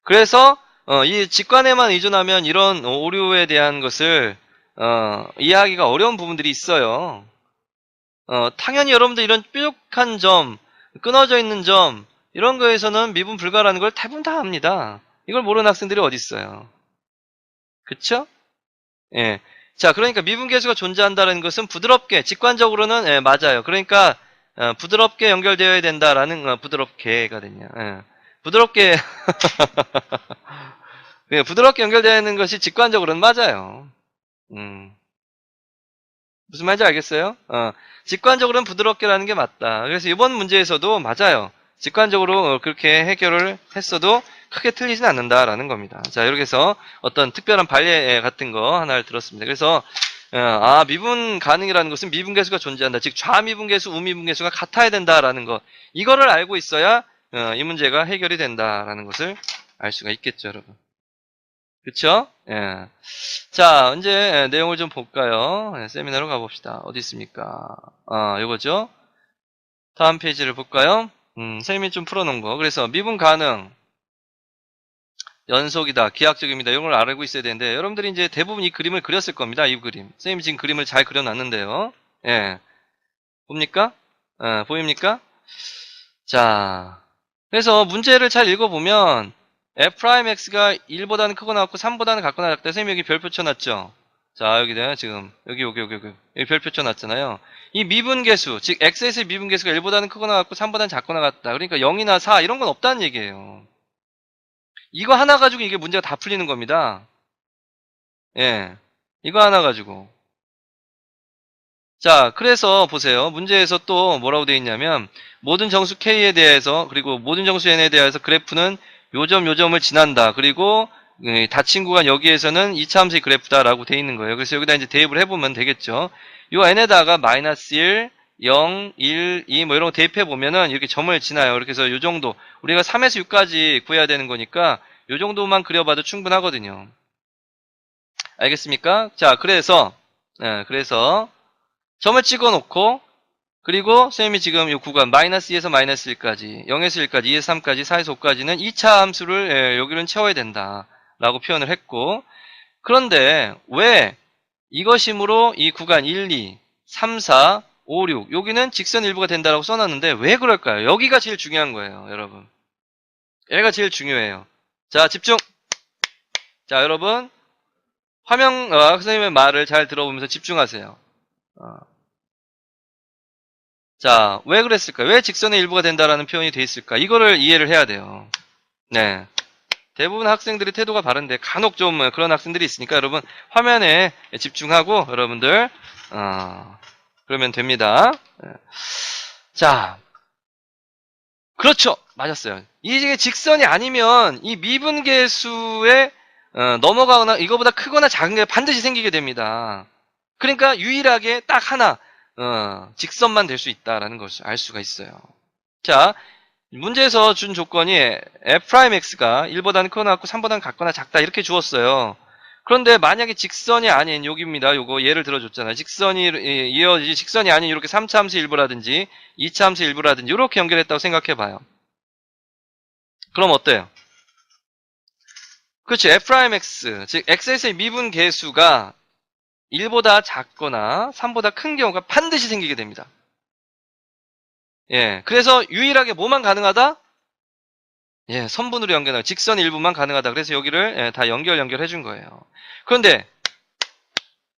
그래서 이 직관에만 의존하면 이런 오류에 대한 것을 이해하기가 어려운 부분들이 있어요. 당연히 여러분들 이런 뾰족한 점, 끊어져 있는 점 이런 거에서는 미분 불가라는 걸 대부분 다 압니다. 이걸 모르는 학생들이 어디 있어요. 그쵸? 예. 자, 그러니까 미분계수가 존재한다는 것은 부드럽게, 직관적으로는 예, 맞아요. 그러니까 부드럽게 연결되어야 된다라는 부드럽게거든요. 예. 부드럽게 예, 부드럽게 연결되는 것이 직관적으로는 맞아요. 음. 무슨 말인지 알겠어요? 직관적으로는 부드럽게라는 게 맞다. 그래서 이번 문제에서도 맞아요. 직관적으로 그렇게 해결을 했어도 크게 틀리진 않는다라는 겁니다. 자, 이렇게 해서 어떤 특별한 발레 같은 거 하나를 들었습니다. 그래서 미분 가능이라는 것은 미분계수가 존재한다. 즉 좌미분계수, 우미분계수가 같아야 된다라는 것. 이거를 알고 있어야 이 문제가 해결이 된다라는 것을 알 수가 있겠죠, 여러분. 그쵸? 예. 자, 이제 내용을 좀 볼까요? 세미나로 가봅시다. 어디 있습니까? 요거죠? 다음 페이지를 볼까요? 선생님이 좀 풀어놓은 거. 그래서 미분 가능. 연속이다, 기하학적입니다. 이런 걸 알고 있어야 되는데, 여러분들이 이제 대부분 이 그림을 그렸을 겁니다. 이 그림. 선생님이 지금 그림을 잘 그려놨는데요. 예. 봅니까? 보입니까? 자. 그래서 문제를 잘 읽어보면, f'x가 1보다는 크거나 같고 3보다는 같거나 작다. 선생님이 여기 별표 쳐놨죠? 자, 여기다, 지금. 여기 별표 쳐놨잖아요. 이 미분계수, 즉, x에서의 미분계수가 1보다는 크거나 같고 3보다는 작거나 같다. 그러니까 0이나 4, 이런 건 없다는 얘기예요. 이거 하나 가지고 이게 문제가 다 풀리는 겁니다. 예. 이거 하나 가지고. 자, 그래서 보세요. 문제에서 또 뭐라고 되어 있냐면, 모든 정수 k에 대해서, 그리고 모든 정수 n에 대해서 그래프는 요점을 지난다. 그리고 닫힌 구간 여기에서는 2차 함수의 그래프다라고 되어 있는 거예요. 그래서 여기다 이제 대입을 해보면 되겠죠. 요 n에다가 마이너스 1, 0, 1, 2 뭐 이런 거 대입해 보면은 이렇게 점을 지나요. 이렇게 해서 요 정도, 우리가 3에서 6까지 구해야 되는 거니까 요 정도만 그려봐도 충분하거든요. 알겠습니까? 자, 그래서 점을 찍어 놓고, 그리고 선생님이 지금 이 구간 마이너스 2에서 마이너스 1까지, 0에서 1까지, 2에서 3까지, 4에서 5까지는 2차 함수를 여기는 채워야 된다 라고 표현을 했고, 그런데 왜 이것이므로 이 구간 1, 2, 3, 4, 5, 6 여기는 직선 일부가 된다라고 써놨는데 왜 그럴까요? 여기가 제일 중요한 거예요, 여러분. 얘가 제일 중요해요. 자, 집중. 자, 여러분 화면 선생님의 말을 잘 들어보면서 집중하세요. 자, 왜 그랬을까? 왜 직선의 일부가 된다라는 표현이 돼 있을까? 이거를 이해를 해야 돼요. 네. 대부분 학생들이 태도가 바른데 간혹 좀 그런 학생들이 있으니까 여러분 화면에 집중하고 여러분들 그러면 됩니다. 자, 그렇죠. 맞았어요. 이게 직선이 아니면 이 미분계수에 넘어가거나 이거보다 크거나 작은 게 반드시 생기게 됩니다. 그러니까 유일하게 딱 하나 직선만 될 수 있다라는 것을 알 수가 있어요. 자, 문제에서 준 조건이 f'x가 1보다는 크거나 같고 3보다는 같거나 작다 이렇게 주었어요. 그런데 만약에 직선이 아닌 여기입니다. 요거 예를 들어줬잖아요. 직선이 이어지 직선이 아닌 이렇게 3차 함수 일부라든지 2차 함수 일부라든지 이렇게 연결했다고 생각해봐요. 그럼 어때요? 그렇죠. f'x 즉 x에서의 미분 계수가 1보다 작거나 3보다 큰 경우가 반드시 생기게 됩니다. 예, 그래서 유일하게 뭐만 가능하다? 예, 선분으로 연결하다. 직선 일부만 가능하다. 그래서 여기를 다 연결해 준 거예요. 그런데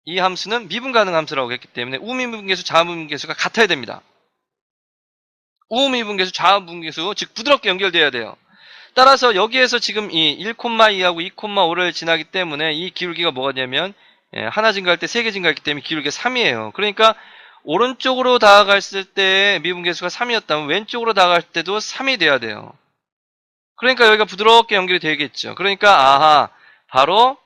이 함수는 미분 가능 함수라고 했기 때문에 우미분계수, 좌미분계수가 같아야 됩니다. 우미분계수, 좌미분계수, 즉 부드럽게 연결돼야 돼요. 따라서 여기에서 지금 이 1,2하고 2,5를 지나기 때문에 이 기울기가 뭐가 되냐면 하나 증가할 때 3개 증가했기 때문에 기울기가 3이에요. 그러니까 오른쪽으로 다가갔을 때 미분계수가 3이었다면 왼쪽으로 다가갈 때도 3이 돼야 돼요. 그러니까 여기가 부드럽게 연결이 되겠죠. 그러니까 아하, 바로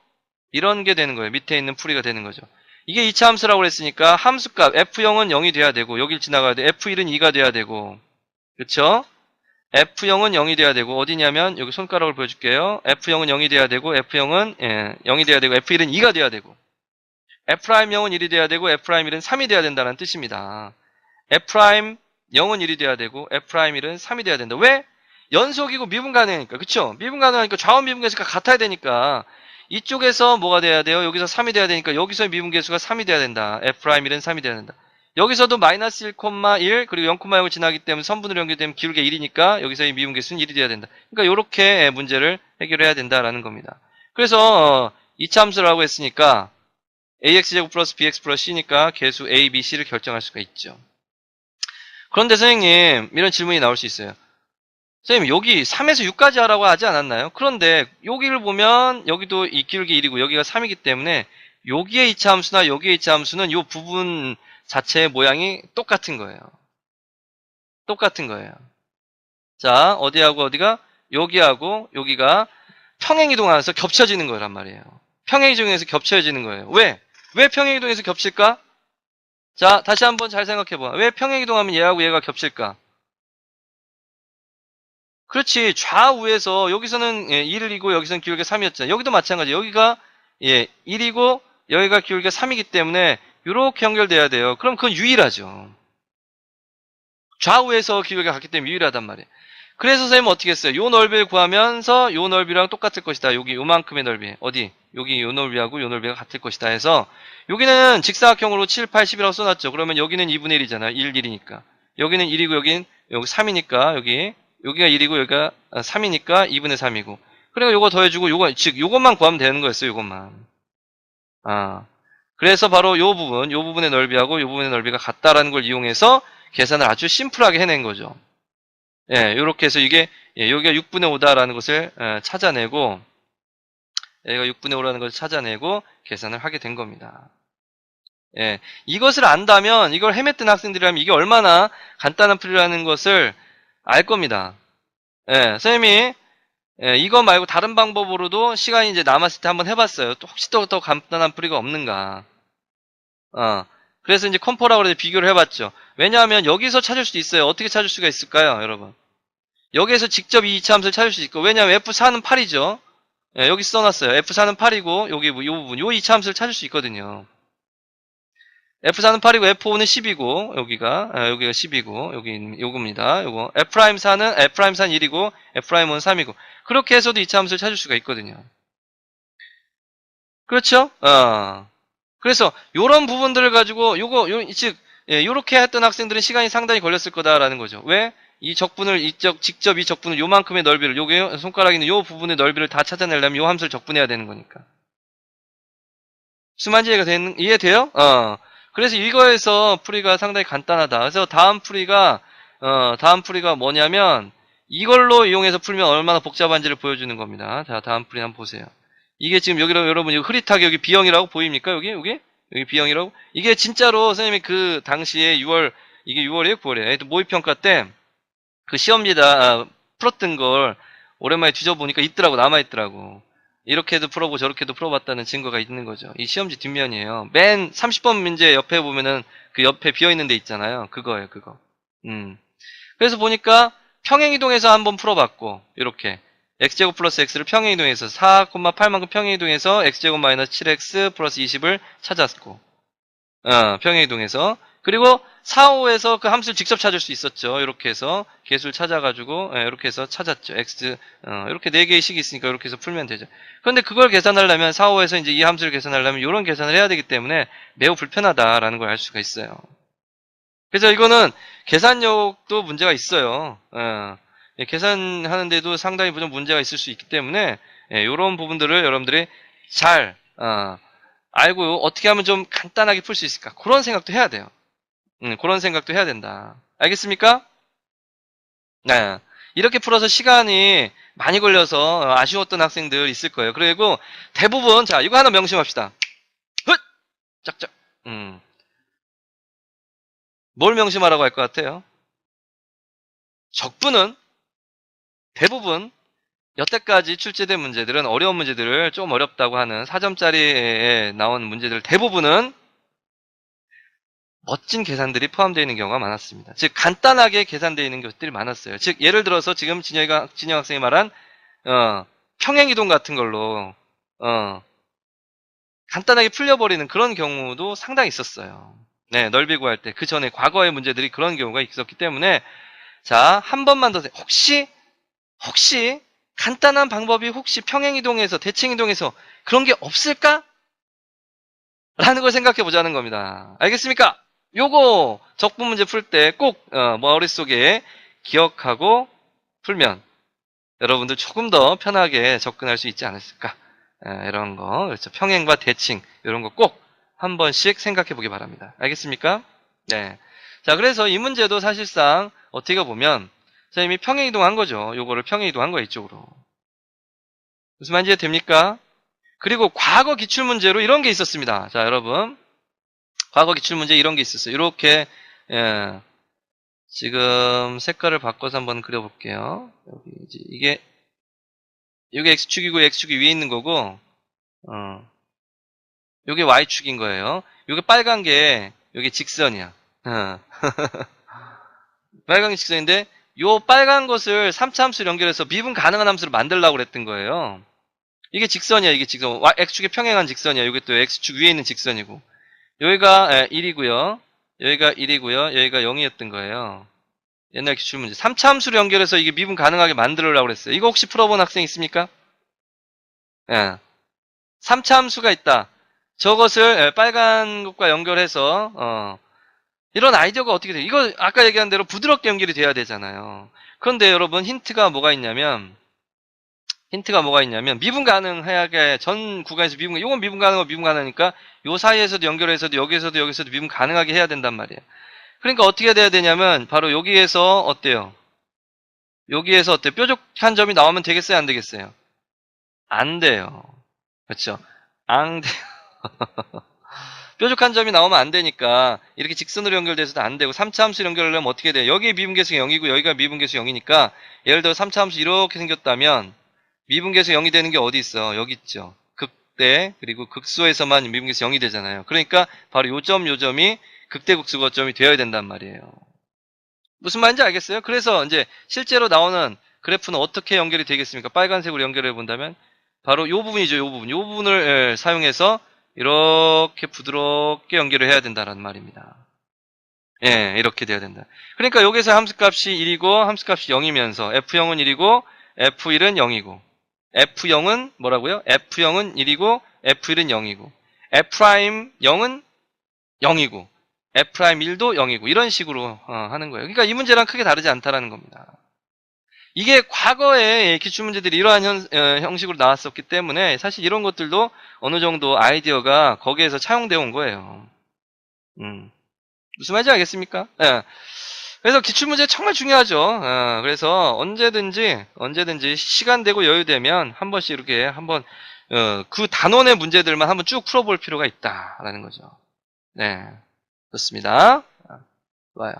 이런 게 되는 거예요. 밑에 있는 풀이가 되는 거죠. 이게 2차 함수라고 그랬으니까 함수값 f0은 0이 돼야 되고 여길 지나가야 돼. f1은 2가 돼야 되고 그렇죠? f0은 0이 돼야 되고 어디냐면 여기 손가락을 보여줄게요. f0은 0이 돼야 되고 f0은 0이 돼야 되고 f1은 2가 돼야 되고 f'0은 1이 돼야 되고 f'1은 3이 돼야 된다는 뜻입니다. f'0은 1이 돼야 되고 f'1은 3이 돼야 된다. 왜? 연속이고 미분 가능하니까. 그쵸? 미분 가능하니까 좌우 미분계수가 같아야 되니까 이쪽에서 뭐가 돼야 돼요? 여기서 3이 돼야 되니까 여기서 미분계수가 3이 돼야 된다. f'1은 3이 돼야 된다. 여기서도 마이너스 1,1 그리고 0,0을 지나기 때문에 선분으로 연결되면 기울기가 1이니까 여기서의 미분계수는 1이 돼야 된다. 그러니까 이렇게 문제를 해결해야 된다라는 겁니다. 그래서 2차 함수라고 했으니까 ax제곱 플러스 bx 플러스 c니까 계수 a, b, c를 결정할 수가 있죠. 그런데 선생님 이런 질문이 나올 수 있어요. 선생님 여기 3에서 6까지 하라고 하지 않았나요? 그런데 여기를 보면 여기도 이 기울기 1이고 여기가 3이기 때문에 여기의 2차 함수나 여기의 2차 함수는 이 부분 자체의 모양이 똑같은 거예요. 똑같은 거예요. 자, 어디하고 어디가? 여기하고 여기가 평행이동하면서 겹쳐지는 거란 말이에요. 평행이동에서 겹쳐지는 거예요. 왜? 왜 평행이동에서 겹칠까? 자, 다시 한번 잘 생각해봐. 왜 평행이동하면 얘하고 얘가 겹칠까? 그렇지. 좌우에서 여기서는 1이고 여기서는 기울기가 3이었잖아. 여기도 마찬가지. 여기가 1이고 여기가 기울기가 3이기 때문에 이렇게 연결돼야 돼요. 그럼 그건 유일하죠. 좌우에서 기울기가 같기 때문에 유일하단 말이에요. 그래서 선생님은 어떻게 했어요? 요 넓이를 구하면서 요 넓이랑 똑같을 것이다. 여기 요만큼의 넓이. 어디? 여기 요 넓이하고 요 넓이가 같을 것이다 해서 여기는 직사각형으로 7, 8, 10이라고 써놨죠. 그러면 여기는 2분의 1이잖아요. 1, 1이니까. 여기는 1이고 여기 3이니까 여기가 1이고 여기가 3이니까 2분의 3이고. 그리고 요거 더해주고 요것만 구하면 되는 거였어요. 요것만. 그래서 바로 요 부분의 넓이하고 요 부분의 넓이가 같다라는 걸 이용해서 계산을 아주 심플하게 해낸 거죠. 예, 요렇게 해서 이게, 여기가 6분의 5다라는 것을 찾아내고, 여기가 6분의 5라는 것을 찾아내고 계산을 하게 된 겁니다. 예, 이것을 안다면, 이걸 헤맸던 학생들이라면 이게 얼마나 간단한 풀이라는 것을 알 겁니다. 예, 선생님이, 이거 말고 다른 방법으로도 시간이 이제 남았을 때 한번 해봤어요. 또 혹시 더 간단한 풀이가 없는가. 그래서 이제 컴퍼라고 해서 비교를 해봤죠. 왜냐하면 여기서 찾을 수도 있어요. 어떻게 찾을 수가 있을까요, 여러분? 여기에서 직접 이 이차함수를 찾을 수 있고, 왜냐하면 F4는 8이죠. 예, 여기 써놨어요. F4는 8이고, 여기 이 부분, 요 이차함수를 찾을 수 있거든요. F4는 8이고, F5는 10이고, 여기가 10이고, 여기 요겁니다. 요거. F'4는 1이고, F'5는 3이고. 그렇게 해서도 이차함수를 찾을 수가 있거든요. 그렇죠? 그래서 요런 부분들을 가지고 요렇게 했던 학생들은 시간이 상당히 걸렸을 거다라는 거죠. 왜? 이 적분을 직접 이 적분을 요만큼의 넓이를 요게 손가락에 있는 요 부분의 넓이를 다 찾아내려면 요 함수를 적분해야 되는 거니까. 무슨 말인지 이해돼요? 그래서 이거에서 풀이가 상당히 간단하다. 그래서 다음 풀이가 뭐냐면 이걸로 이용해서 풀면 얼마나 복잡한지를 보여주는 겁니다. 자, 다음 풀이 한번 보세요. 이게 지금 여기로 여러분 흐릿하게 여기 B형이라고 보입니까? 여기 B형이라고? 이게 진짜로 선생님이 그 당시에 이게 6월이에요? 9월이에요? 모의평가 때 그 시험지에다 풀었던 걸 오랜만에 뒤져보니까 있더라고, 남아있더라고. 이렇게도 풀어보고 저렇게도 풀어봤다는 증거가 있는 거죠. 이 시험지 뒷면이에요. 맨 30번 문제 옆에 보면은 그 옆에 비어있는 데 있잖아요. 그거예요, 그거. 그래서 보니까 평행이동해서 한번 풀어봤고, 이렇게. x제곱 플러스 x를 평행이동해서 4,8만큼 평행이동해서 x제곱 마이너스 7x 플러스 20을 찾았고, 평행이동해서. 그리고 4, 5에서 그 함수를 직접 찾을 수 있었죠. 이렇게 해서 개수를 찾아가지고 이렇게 해서 찾았죠. x 이렇게 4개의 식이 있으니까 이렇게 해서 풀면 되죠. 그런데 그걸 계산하려면 4, 5에서 이제 이 함수를 계산하려면 이런 계산을 해야 되기 때문에 매우 불편하다라는 걸 알 수가 있어요. 그래서 이거는 계산력도 문제가 있어요. 계산하는데도 상당히 좀 문제가 있을 수 있기 때문에 이런 부분들을 여러분들이 잘 알고 어떻게 하면 좀 간단하게 풀 수 있을까 그런 생각도 해야 돼요. 그런 생각도 해야 된다. 알겠습니까? 네. 이렇게 풀어서 시간이 많이 걸려서 아쉬웠던 학생들 있을 거예요. 그리고 대부분 자 이거 하나 명심합시다. 헛! 짝짝. 뭘 명심하라고 할 것 같아요? 적분은 대부분 여태까지 출제된 문제들은 어려운 문제들을 좀 어렵다고 하는 4점짜리에 나온 문제들 대부분은 멋진 계산들이 포함되어 있는 경우가 많았습니다. 즉 간단하게 계산되어 있는 것들이 많았어요. 즉 예를 들어서 지금 진영 학생이 말한 평행이동 같은 걸로 간단하게 풀려버리는 그런 경우도 상당히 있었어요. 네, 넓이 구할 때 그 전에 과거의 문제들이 그런 경우가 있었기 때문에 자, 한 번만 더 혹시 간단한 방법이 혹시 평행이동에서 대칭이동에서 그런 게 없을까? 라는 걸 생각해 보자는 겁니다. 알겠습니까? 요거 적분 문제 풀 때 꼭 머릿속에 기억하고 풀면 여러분들 조금 더 편하게 접근할 수 있지 않았을까? 이런 거 그렇죠. 평행과 대칭 이런 거 꼭 한 번씩 생각해 보기 바랍니다. 알겠습니까? 네. 자, 그래서 이 문제도 사실상 어떻게 보면 선생님이 평행이동한 거죠. 요거를 평행이동한 거예요, 이쪽으로. 무슨 말인지 됩니까? 그리고 과거 기출문제로 이런 게 있었습니다. 자, 여러분. 과거 기출문제 이런 게 있었어요. 이렇게, 지금 색깔을 바꿔서 한번 그려볼게요. 여기 이게 X축이고 X축이 위에 있는 거고, 요게 Y축인 거예요. 요게 빨간 게, 요게 직선이야. 빨간 게 직선인데, 요 빨간 것을 3차 함수를 연결해서 미분 가능한 함수를 만들려고 그랬던 거예요. 이게 직선이야, 이게 직선. X축에 평행한 직선이야. 이게 또 X축 위에 있는 직선이고. 여기가 1이고요. 여기가 1이고요. 여기가 0이었던 거예요. 옛날 기출문제. 3차 함수를 연결해서 이게 미분 가능하게 만들으려고 그랬어요. 이거 혹시 풀어본 학생 있습니까? 예. 3차 함수가 있다. 저것을 빨간 것과 연결해서 이런 아이디어가 어떻게 돼요? 이거 아까 얘기한 대로 부드럽게 연결이 돼야 되잖아요. 그런데 여러분 힌트가 뭐가 있냐면 미분 가능하게 전 구간에서 이건 미분 가능하고 미분 가능하니까 요 사이에서도 연결해서도 여기서도 미분 가능하게 해야 된단 말이에요. 그러니까 어떻게 돼야 되냐면 바로 여기에서 어때요? 뾰족한 점이 나오면 되겠어요? 안 되겠어요? 안 돼요. 그렇죠? 안 돼요. 뾰족한 점이 나오면 안 되니까 이렇게 직선으로 연결돼서도 안 되고 3차 함수 연결하려면 어떻게 돼요? 여기에 미분계수 0이고 여기가 미분계수 0이니까 예를 들어 3차 함수 이렇게 생겼다면 미분계수 0이 되는 게 어디 있어? 여기 있죠. 극대 그리고 극소에서만 미분계수 0이 되잖아요. 그러니까 바로 요점이 극대극소 거점이 되어야 된단 말이에요. 무슨 말인지 알겠어요? 그래서 이제 실제로 나오는 그래프는 어떻게 연결이 되겠습니까? 빨간색으로 연결해 본다면 바로 요 부분이죠. 요 부분을 사용해서 이렇게 부드럽게 연결을 해야 된다는 말입니다. 예, 이렇게 돼야 된다. 그러니까 여기서 함수값이 1이고 함수값이 0이면서 F0은 1이고 F1은 0이고 F0은 뭐라고요? F0은 1이고 F1은 0이고 F'0은 0이고 F'1도 0이고 이런 식으로 하는 거예요. 그러니까 이 문제랑 크게 다르지 않다라는 겁니다. 이게 과거에 기출문제들이 이러한 형식으로 나왔었기 때문에 사실 이런 것들도 어느 정도 아이디어가 거기에서 차용되어 온 거예요. 무슨 말인지 알겠습니까? 예. 그래서 기출문제 정말 중요하죠. 그래서 언제든지 시간 되고 여유 되면 한 번씩 이렇게 한번 그 단원의 문제들만 한번 쭉 풀어볼 필요가 있다라는 거죠. 네, 좋습니다. 좋아요.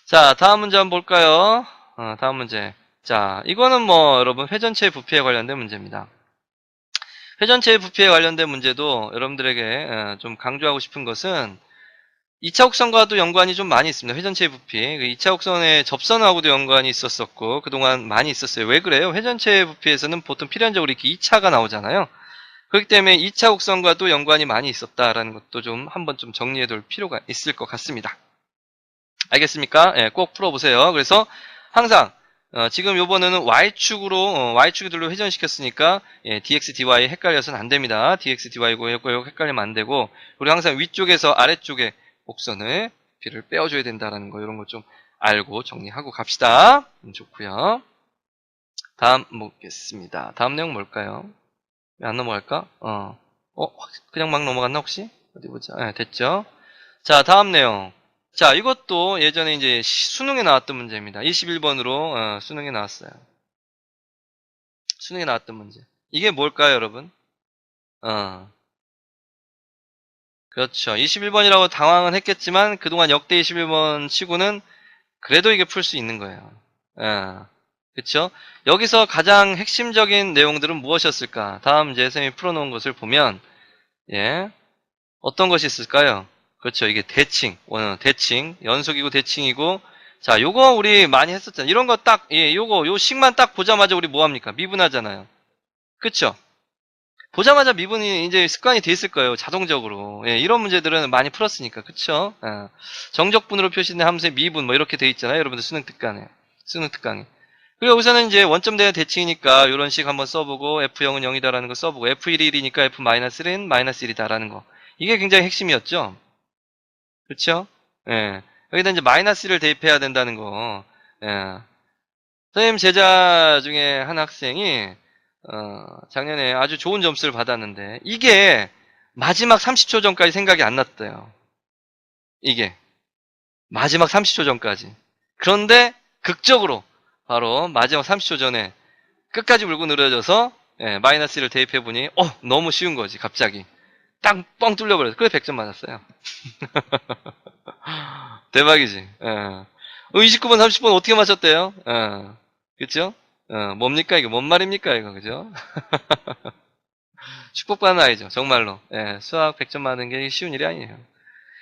자, 다음 문제 한번 볼까요? 다음 문제. 자, 이거는 뭐 여러분 회전체 부피에 관련된 문제입니다. 회전체 부피에 관련된 문제도 여러분들에게 좀 강조하고 싶은 것은 2차 곡선과도 연관이 좀 많이 있습니다. 회전체 부피. 2차 곡선의 접선하고도 연관이 있었었고 그동안 많이 있었어요. 왜 그래요? 회전체 부피에서는 보통 필연적으로 이렇게 2차가 나오잖아요. 그렇기 때문에 2차 곡선과도 연관이 많이 있었다라는 것도 좀 한번 좀 정리해 둘 필요가 있을 것 같습니다. 알겠습니까? 예, 꼭 풀어보세요. 그래서 항상 지금 요번에는 Y축들로 회전시켰으니까 dx, dy 헷갈려서는 안 됩니다. dx, dy고 이거 헷갈리면 안 되고 우리 항상 위쪽에서 아래쪽에 곡선을 비를 빼어줘야 된다라는 거 이런 거 좀 알고 정리하고 갑시다. 좋고요. 다음 보겠습니다. 다음 내용 뭘까요? 왜 안 넘어갈까? 그냥 막 넘어갔나 혹시? 어디 보자. 네, 됐죠? 자, 다음 내용. 자, 이것도 예전에 이제 수능에 나왔던 문제입니다. 21번으로 수능에 나왔어요. 수능에 나왔던 문제. 이게 뭘까요, 여러분? 그렇죠. 21번이라고 당황은 했겠지만 그동안 역대 21번 치고는 그래도 이게 풀 수 있는 거예요. 그렇죠? 여기서 가장 핵심적인 내용들은 무엇이었을까? 다음 이제 선생님이 풀어놓은 것을 보면 어떤 것이 있을까요? 그렇죠. 이게 대칭, 연속이고 대칭이고 자, 요거 우리 많이 했었잖아요. 이런 거 딱, 요 식만 딱 보자마자 우리 뭐 합니까? 미분하잖아요. 그쵸? 보자마자 미분이 이제 습관이 돼 있을 거예요. 자동적으로. 이런 문제들은 많이 풀었으니까. 그쵸? 정적분으로 표시된 함수의 미분 뭐 이렇게 돼 있잖아요. 여러분들 수능 특강에. 그리고 여기서는 이제 원점대의 대칭이니까 이런 식 한번 써보고 F0은 0이다라는 거 써보고 F1이 1이니까 F-1은 -1이다라는 거. 이게 굉장히 핵심이었죠. 그쵸? 여기다 이제 -1을 대입해야 된다는 거. 선생님 제자 중에 한 학생이 작년에 아주 좋은 점수를 받았는데 이게 마지막 30초 전까지 생각이 안 났대요. 이게 마지막 30초 전까지. 그런데 극적으로 바로 마지막 30초 전에 끝까지 물고 늘어져서 -1를 대입해보니 너무 쉬운 거지 갑자기. 딱 뻥 뚫려버렸어. 그래 100점 맞았어요. 대박이지. 29번 30번 어떻게 맞췄대요? 그쵸? 뭡니까 이거? 뭔 말입니까 이거? 그죠? 축복받는 아이죠. 정말로. 수학 100점 맞는 게 쉬운 일이 아니에요.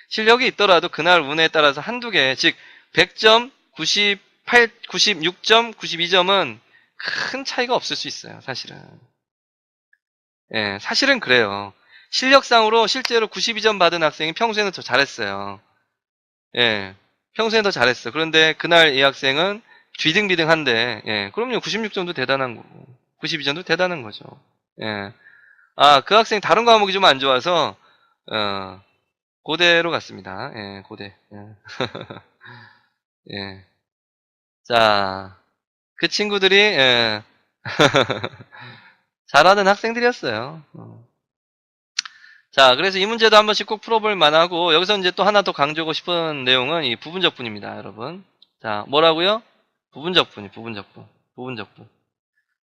실력이 있더라도 그날 운에 따라서 한두 개, 즉 100점, 98, 96점, 92점은 큰 차이가 없을 수 있어요. 사실은. 사실은 그래요. 실력상으로 실제로 92점 받은 학생이 평소에는 더 잘했어요. 평소에 더 잘했어. 그런데 그날 이 학생은 비등비등한데, 예, 그럼요. 96점도 대단한 거고, 92점도 대단한 거죠. 예. 아, 그 학생 다른 과목이 좀 안 좋아서, 고대로 갔습니다. 예, 고대. 예. 예. 자, 그 친구들이, 예, 잘하는 학생들이었어요. 자, 그래서 이 문제도 한 번씩 꼭 풀어볼 만하고, 여기서 이제 또 하나 더 강조하고 싶은 내용은 이 부분적분입니다, 여러분. 자, 뭐라고요? 부분적분. 부분적분.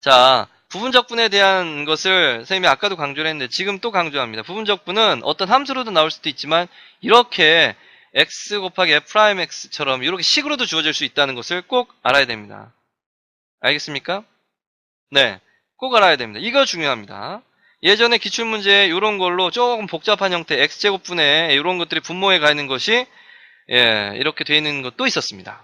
자, 부분적분에 대한 것을 선생님이 아까도 강조를 했는데 지금 또 강조합니다. 부분적분은 어떤 함수로도 나올 수도 있지만 이렇게 x 곱하기 f'x처럼 이렇게 식으로도 주어질 수 있다는 것을 꼭 알아야 됩니다. 알겠습니까? 네, 꼭 알아야 됩니다. 이거 중요합니다. 예전에 기출문제에 이런 걸로 조금 복잡한 형태 x제곱분에 이런 것들이 분모에 가 있는 것이 이렇게 되어 있는 것도 있었습니다.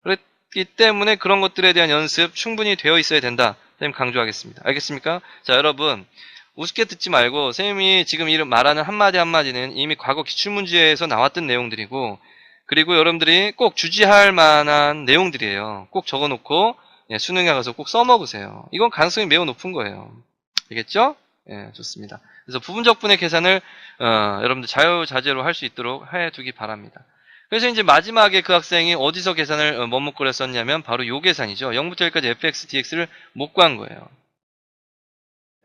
그렇기 때문에 그런 것들에 대한 연습 충분히 되어 있어야 된다. 선생님 강조하겠습니다. 알겠습니까? 자, 여러분 우습게 듣지 말고 선생님이 지금 말하는 한마디 한마디는 이미 과거 기출문제에서 나왔던 내용들이고 그리고 여러분들이 꼭 주지할 만한 내용들이에요. 꼭 적어놓고 수능에 가서 꼭 써먹으세요. 이건 가능성이 매우 높은 거예요. 알겠죠? 예, 좋습니다. 그래서 부분적분의 계산을 여러분들 자유자재로 할 수 있도록 해두기 바랍니다. 그래서 이제 마지막에 그 학생이 어디서 계산을 뭐뭇거려 썼냐면 바로 요 계산이죠. 0부터 1까지 fx, dx를 못 구한 거예요.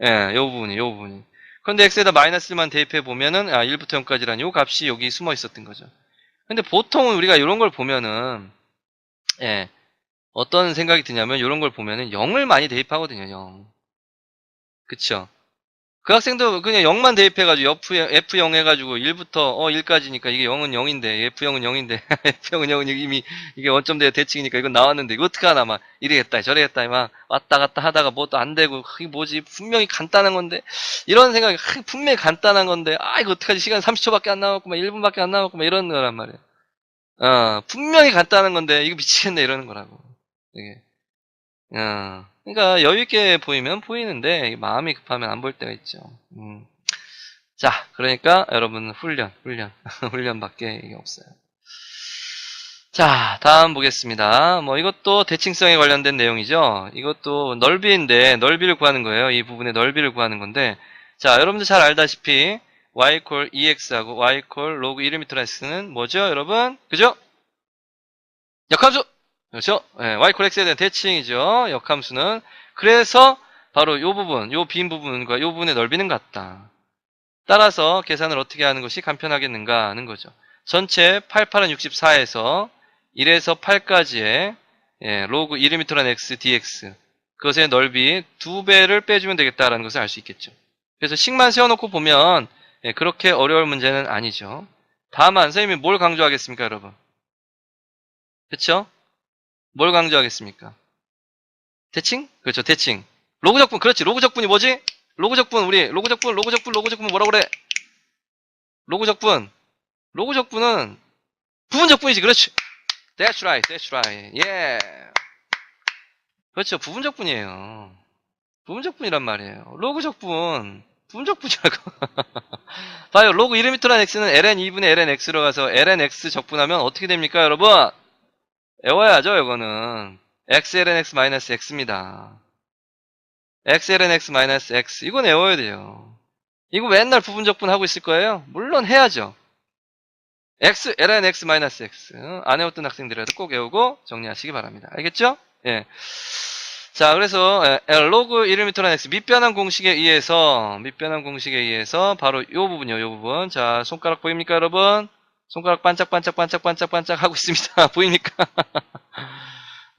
예, 요 부분이. 그런데 x에다 마이너스만 대입해 보면은 1부터 0까지란 요 값이 여기 숨어 있었던 거죠. 근데 보통은 우리가 이런 걸 보면은 어떤 생각이 드냐면 이런 걸 보면은 0을 많이 대입하거든요. 0. 그쵸? 그 학생도 그냥 0만 대입해가지고 F0 해가지고 1부터 1까지니까 이게 0은 0인데 F0은 0인데 F0은 0은 이미 이게 원점대에 대칭이니까 이건 나왔는데 이거 어떡하나 막 이래겠다 저래겠다 막 왔다 갔다 하다가 뭐도 안 되고 이게 뭐지 분명히 간단한 건데 이런 생각이 분명히 간단한 건데 이거 어떡하지 시간 30초밖에 안 남았고 막 1분밖에 안 남았고 막 이런 거란 말이에요. 분명히 간단한 건데 이거 미치겠네 이러는 거라고. 이게. 그러니까 여유있게 보이면 보이는데 마음이 급하면 안 볼 때가 있죠. 자, 그러니까 여러분 훈련 훈련밖에 이게 없어요. 자, 다음 보겠습니다. 뭐 이것도 대칭성에 관련된 내용이죠. 이것도 넓이인데 넓이를 구하는 거예요. 이 부분의 넓이를 구하는 건데 자, 여러분들 잘 알다시피 y 콜 ex하고 y 콜 로그 1mx는 뭐죠, 여러분? 그죠? 역함수! 그렇죠? y 콜 x에 대한 대칭이죠. 역함수는. 그래서 바로 요 부분, 요 빈 부분과 요 부분의 넓이는 같다. 따라서 계산을 어떻게 하는 것이 간편하겠는가 하는 거죠. 전체 88은 64에서 1에서 8까지의 로그 1m란 x dx 그것의 넓이 2배를 빼주면 되겠다라는 것을 알 수 있겠죠. 그래서 식만 세워놓고 보면 그렇게 어려울 문제는 아니죠. 다만 선생님이 뭘 강조하겠습니까, 여러분? 그렇죠? 뭘 강조하겠습니까? 대칭? 그렇죠, 대칭. 로그적분, 그렇지. 로그적분이 뭐지? 로그적분, 우리 로그적분 뭐라고 그래? 로그적분은 부분적분이지, 그렇지. That's right. 예. 그렇죠, 부분적분이에요. 부분적분이란 말이에요. 로그적분, 부분적분이라고. 봐요, 로그 1m란 x는 ln 2분의 ln x로 가서 ln x 적분하면 어떻게 됩니까, 여러분? 외워야죠, 이거는. xln x 마이너스 x입니다. xln x 마이너스 x. 이건 외워야 돼요. 이거 맨날 부분적분 하고 있을 거예요? 물론 해야죠. ln x 마이너스 x. 안 외웠던 학생들이라도 꼭 외우고 정리하시기 바랍니다. 알겠죠? 예. 자, 그래서 로그 1m란 x 밑변환 공식에 의해서 바로 요 부분이요, 요 부분. 자, 손가락 보입니까, 여러분? 손가락 반짝반짝 하고 있습니다. 보입니까?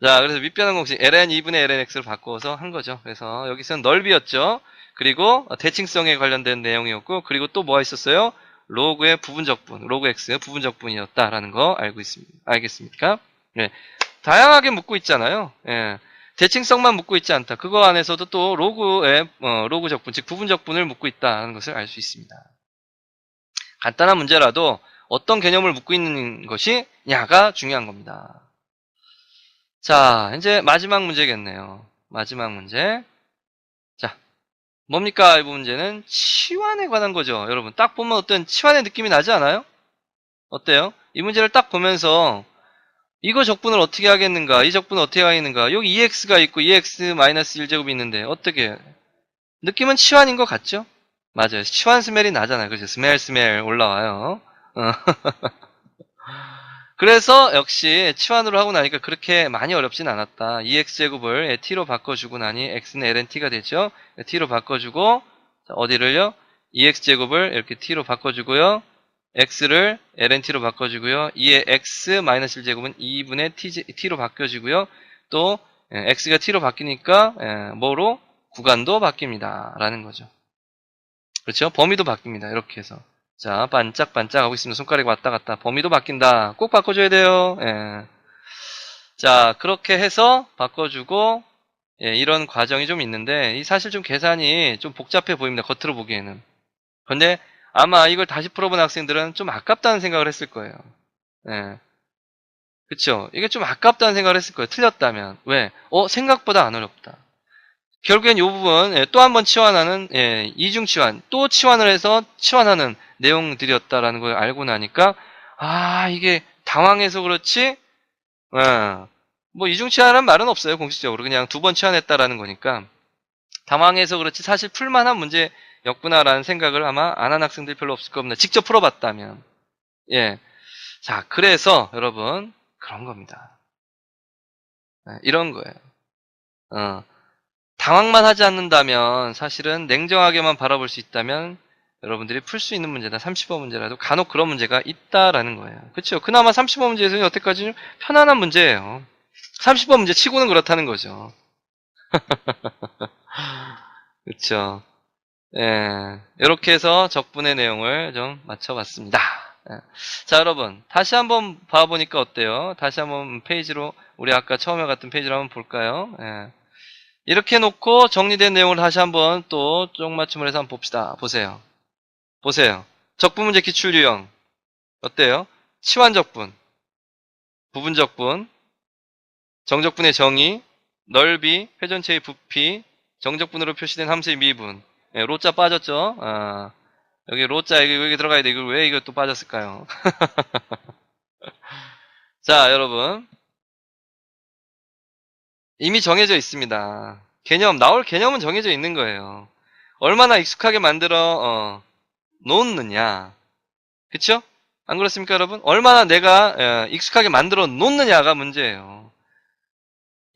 자, 그래서 밑변환 공식 ln 2분의 ln x를 바꿔서 한 거죠. 그래서 여기서는 넓이였죠. 그리고 대칭성에 관련된 내용이었고, 그리고 또 뭐가 있었어요? 로그의 부분적분, 로그 x 부분적분이었다라는 거 알고 있습니다. 알겠습니까? 네. 다양하게 묻고 있잖아요. 예. 대칭성만 묻고 있지 않다. 그거 안에서도 또 로그의 로그 적분, 즉 부분 적분을 묻고 있다는 것을 알 수 있습니다. 간단한 문제라도 어떤 개념을 묻고 있는 것이냐가 중요한 겁니다. 자, 이제 마지막 문제겠네요. 마지막 문제. 자, 뭡니까? 이 문제는 치환에 관한 거죠. 여러분, 딱 보면 어떤 치환의 느낌이 나지 않아요? 어때요? 이 문제를 딱 보면서 이거 적분을 어떻게 하겠는가? 이 적분을 어떻게 하겠는가? 여기 2x가 있고 2x-1제곱이 있는데 어떻게? 느낌은 치환인 것 같죠? 맞아요. 치환 스멜이 나잖아요. 그죠? 스멜 올라와요. 어. 그래서 역시 치환으로 하고 나니까 그렇게 많이 어렵진 않았다. 2x제곱을 t로 바꿔주고 나니 x는 ln-t가 되죠. t로 바꿔주고 어디를요? 2x제곱을 이렇게 t로 바꿔주고요. x를 ln-t로 바꿔주고요. 2의 x-1제곱은 2분의 t로 바뀌어지고요. 또 x가 t로 바뀌니까 뭐로? 구간도 바뀝니다. 라는 거죠. 그렇죠? 범위도 바뀝니다. 이렇게 해서. 자, 반짝반짝 하고 있습니다. 손가락이 왔다 갔다. 범위도 바뀐다. 꼭 바꿔줘야 돼요. 예. 자, 그렇게 해서 바꿔주고, 예, 이런 과정이 좀 있는데, 이 사실 좀 계산이 좀 복잡해 보입니다. 겉으로 보기에는. 근데 아마 이걸 다시 풀어본 학생들은 좀 아깝다는 생각을 했을 거예요. 예. 그쵸? 이게 좀 아깝다는 생각을 했을 거예요. 틀렸다면. 왜? 생각보다 안 어렵다. 결국엔 이 부분 또 한 번 치환하는 이중 치환 또 치환을 해서 치환하는 내용들이었다라는 걸 알고 나니까 이게 당황해서 그렇지 뭐 이중 치환이라는 말은 없어요. 공식적으로 그냥 두 번 치환했다라는 거니까 당황해서 그렇지 사실 풀만한 문제였구나라는 생각을 아마 안 한 학생들이 별로 없을 겁니다. 직접 풀어봤다면 자 그래서 여러분 그런 겁니다. 이런 거예요. 당황만 하지 않는다면 사실은 냉정하게만 바라볼 수 있다면 여러분들이 풀 수 있는 문제다. 30번 문제라도 간혹 그런 문제가 있다라는 거예요. 그렇죠? 그나마 30번 문제에서는 여태까지 편안한 문제예요. 30번 문제 치고는 그렇다는 거죠. 그렇죠? 예, 이렇게 해서 적분의 내용을 좀 맞춰봤습니다. 예. 자, 여러분 다시 한번 봐보니까 어때요? 다시 한번 페이지로 우리 아까 처음에 갔던 페이지로 한번 볼까요? 예. 이렇게 놓고 정리된 내용을 다시 한번 또 쪽맞춤을 해서 한번 봅시다. 보세요. 보세요. 적분문제 기출유형. 어때요? 치환적분, 부분적분, 정적분의 정의, 넓이, 회전체의 부피, 정적분으로 표시된 함수의 미분. 로자 빠졌죠? 여기 로자 여기 들어가야 돼. 이거 왜 이거 또 빠졌을까요? 자, 여러분. 이미 정해져 있습니다. 나올 개념은 정해져 있는 거예요. 얼마나 익숙하게 만들어 놓느냐. 그쵸? 안 그렇습니까, 여러분? 얼마나 내가 익숙하게 만들어 놓느냐가 문제예요.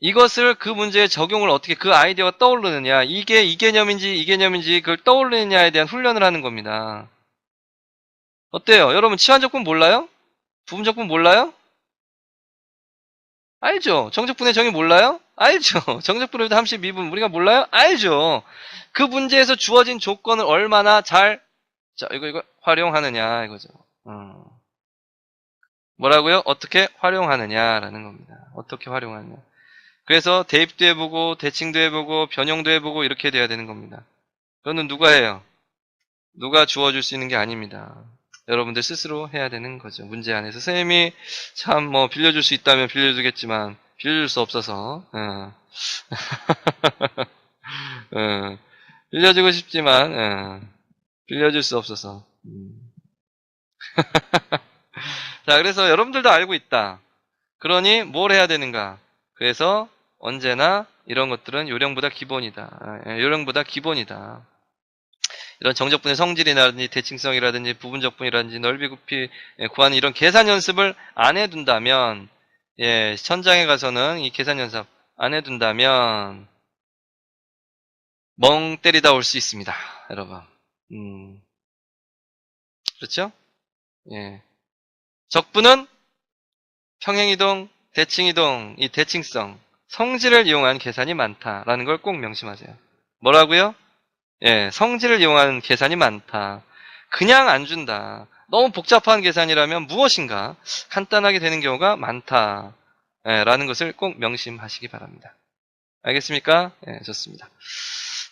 이것을 그 문제에 적용을 어떻게 그 아이디어가 떠오르느냐. 이게 이 개념인지 이 개념인지 그걸 떠올리느냐에 대한 훈련을 하는 겁니다. 어때요? 여러분 치환적분 몰라요? 부분적분 몰라요? 알죠? 정적분의 정의 몰라요? 알죠? 정적분의 함수 미분 우리가 몰라요? 알죠? 그 문제에서 주어진 조건을 얼마나 잘 이거 활용하느냐 이거죠. 뭐라고요? 어떻게 활용하느냐라는 겁니다. 어떻게 활용하느냐. 그래서 대입도 해보고 대칭도 해보고 변형도 해보고 이렇게 돼야 되는 겁니다. 그거는 누가 해요? 누가 주어줄 수 있는 게 아닙니다. 여러분들 스스로 해야 되는 거죠. 문제 안에서. 선생님이 참 뭐 빌려줄 수 있다면 빌려주겠지만 빌려줄 수 없어서 빌려주고 싶지만 빌려줄 수 없어서 자 그래서 여러분들도 알고 있다. 그러니 뭘 해야 되는가? 그래서 언제나 이런 것들은 요령보다 기본이다. 요령보다 기본이다. 이런 정적분의 성질이라든지 대칭성이라든지 부분적분이라든지 넓이 굽히 구하는 이런 계산 연습을 안 해둔다면 현장에 가서는 이 계산 연습 안 해둔다면 멍 때리다 올 수 있습니다. 여러분 그렇죠? 적분은 평행이동, 대칭이동, 이 대칭성, 성질을 이용한 계산이 많다라는 걸 꼭 명심하세요. 뭐라고요? 성질을 이용한 계산이 많다. 그냥 안 준다. 너무 복잡한 계산이라면 무엇인가 간단하게 되는 경우가 많다. 라는 것을 꼭 명심하시기 바랍니다. 알겠습니까? 좋습니다.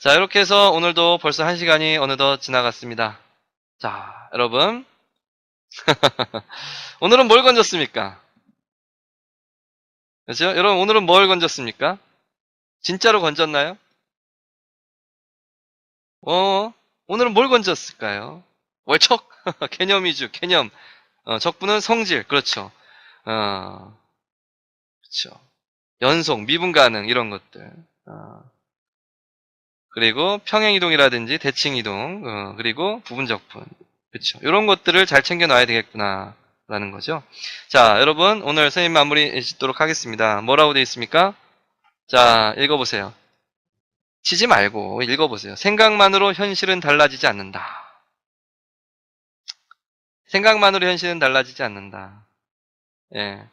자, 이렇게 해서 오늘도 벌써 1시간이 어느덧 지나갔습니다. 자, 여러분. 오늘은 뭘 건졌습니까? 그렇죠? 여러분, 오늘은 뭘 건졌습니까? 진짜로 건졌나요? 오늘은 뭘 건졌을까요? 월척? 개념 위주, 개념. 적분은 성질, 그렇죠. 그쵸. 연속, 미분 가능, 이런 것들. 그리고 평행이동이라든지 대칭이동, 그리고 부분적분. 그쵸. 이런 것들을 잘 챙겨 놔야 되겠구나. 라는 거죠. 자, 여러분, 오늘 선생님 마무리 짓도록 하겠습니다. 뭐라고 되어 있습니까? 자, 읽어보세요. 치지 말고 읽어보세요. 생각만으로 현실은 달라지지 않는다. 생각만으로 현실은 달라지지 않는다. 예.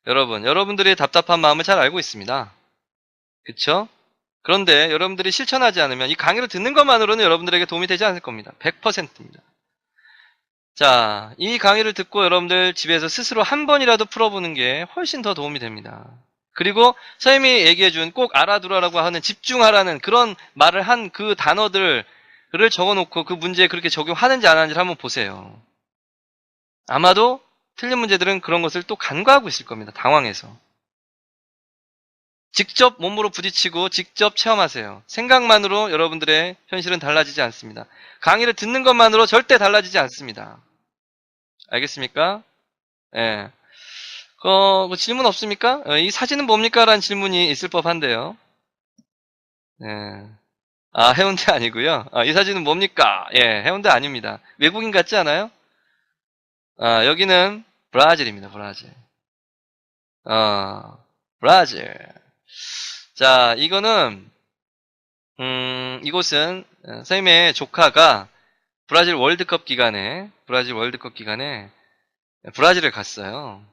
여러분들이 답답한 마음을 잘 알고 있습니다. 그쵸? 그런데 여러분들이 실천하지 않으면 이 강의를 듣는 것만으로는 여러분들에게 도움이 되지 않을 겁니다. 100%입니다. 자, 이 강의를 듣고 여러분들 집에서 스스로 한 번이라도 풀어보는 게 훨씬 더 도움이 됩니다. 그리고 선생님이 얘기해준 꼭 알아두라라고 하는 집중하라는 그런 말을 한 그 단어들을 적어놓고 그 문제에 그렇게 적용하는지 안 하는지를 한번 보세요. 아마도 틀린 문제들은 그런 것을 또 간과하고 있을 겁니다. 당황해서. 직접 몸으로 부딪히고 직접 체험하세요. 생각만으로 여러분들의 현실은 달라지지 않습니다. 강의를 듣는 것만으로 절대 달라지지 않습니다. 알겠습니까? 예. 뭐 질문 없습니까? 이 사진은 뭡니까? 라는 질문이 있을 법한데요. 예. 아, 해운대 아니고요. 이 사진은 뭡니까? 예, 해운대 아닙니다. 외국인 같지 않아요? 여기는 브라질입니다. 브라질. 브라질. 자, 이곳은 선생님의 조카가 브라질 월드컵 기간에 브라질을 갔어요.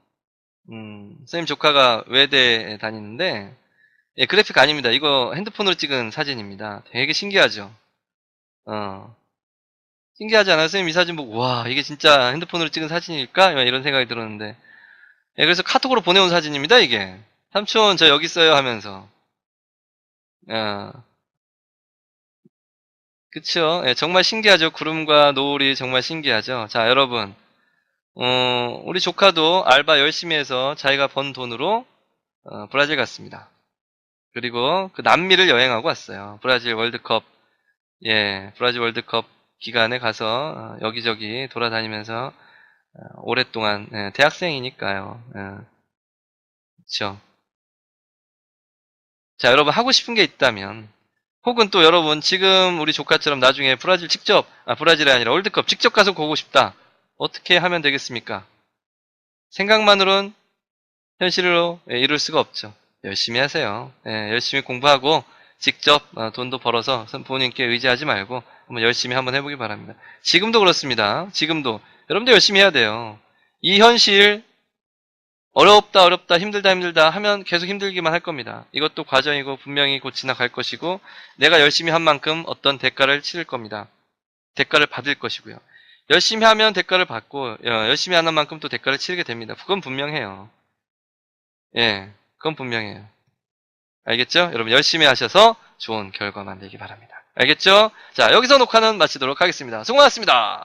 선생님 조카가 외대에 다니는데, 예, 그래픽 아닙니다. 이거 핸드폰으로 찍은 사진입니다. 되게 신기하죠? 신기하지 않아요? 선생님 이 사진 보고, 와, 이게 진짜 핸드폰으로 찍은 사진일까? 이런 생각이 들었는데, 예, 그래서 카톡으로 보내온 사진입니다, 이게. 삼촌, 저 여기 있어요 하면서. 그쵸? 예, 정말 신기하죠? 구름과 노을이 정말 신기하죠? 자, 여러분. 우리 조카도 알바 열심히 해서 자기가 번 돈으로, 브라질 갔습니다. 그리고 그 남미를 여행하고 왔어요. 브라질 월드컵, 예, 브라질 월드컵 기간에 가서, 여기저기 돌아다니면서, 오랫동안, 예, 대학생이니까요. 예, 그쵸? 자, 여러분 하고 싶은 게 있다면, 혹은 또 여러분 지금 우리 조카처럼 나중에 브라질이 아니라 월드컵 직접 가서 보고 싶다. 어떻게 하면 되겠습니까? 생각만으로는 현실로 이룰 수가 없죠. 열심히 하세요. 예, 열심히 공부하고 직접 돈도 벌어서 부모님께 의지하지 말고 한번 열심히 한번 해보기 바랍니다. 지금도 그렇습니다. 지금도 여러분들 열심히 해야 돼요. 이 현실 어렵다, 힘들다 하면 계속 힘들기만 할 겁니다. 이것도 과정이고 분명히 곧 지나갈 것이고 내가 열심히 한 만큼 어떤 대가를 치를 겁니다. 대가를 받을 것이고요. 열심히 하면 대가를 받고 열심히 하는 만큼 또 대가를 치르게 됩니다. 그건 분명해요. 예, 그건 분명해요. 알겠죠? 여러분 열심히 하셔서 좋은 결과 만들기 바랍니다. 알겠죠? 자, 여기서 녹화는 마치도록 하겠습니다. 수고 많았습니다.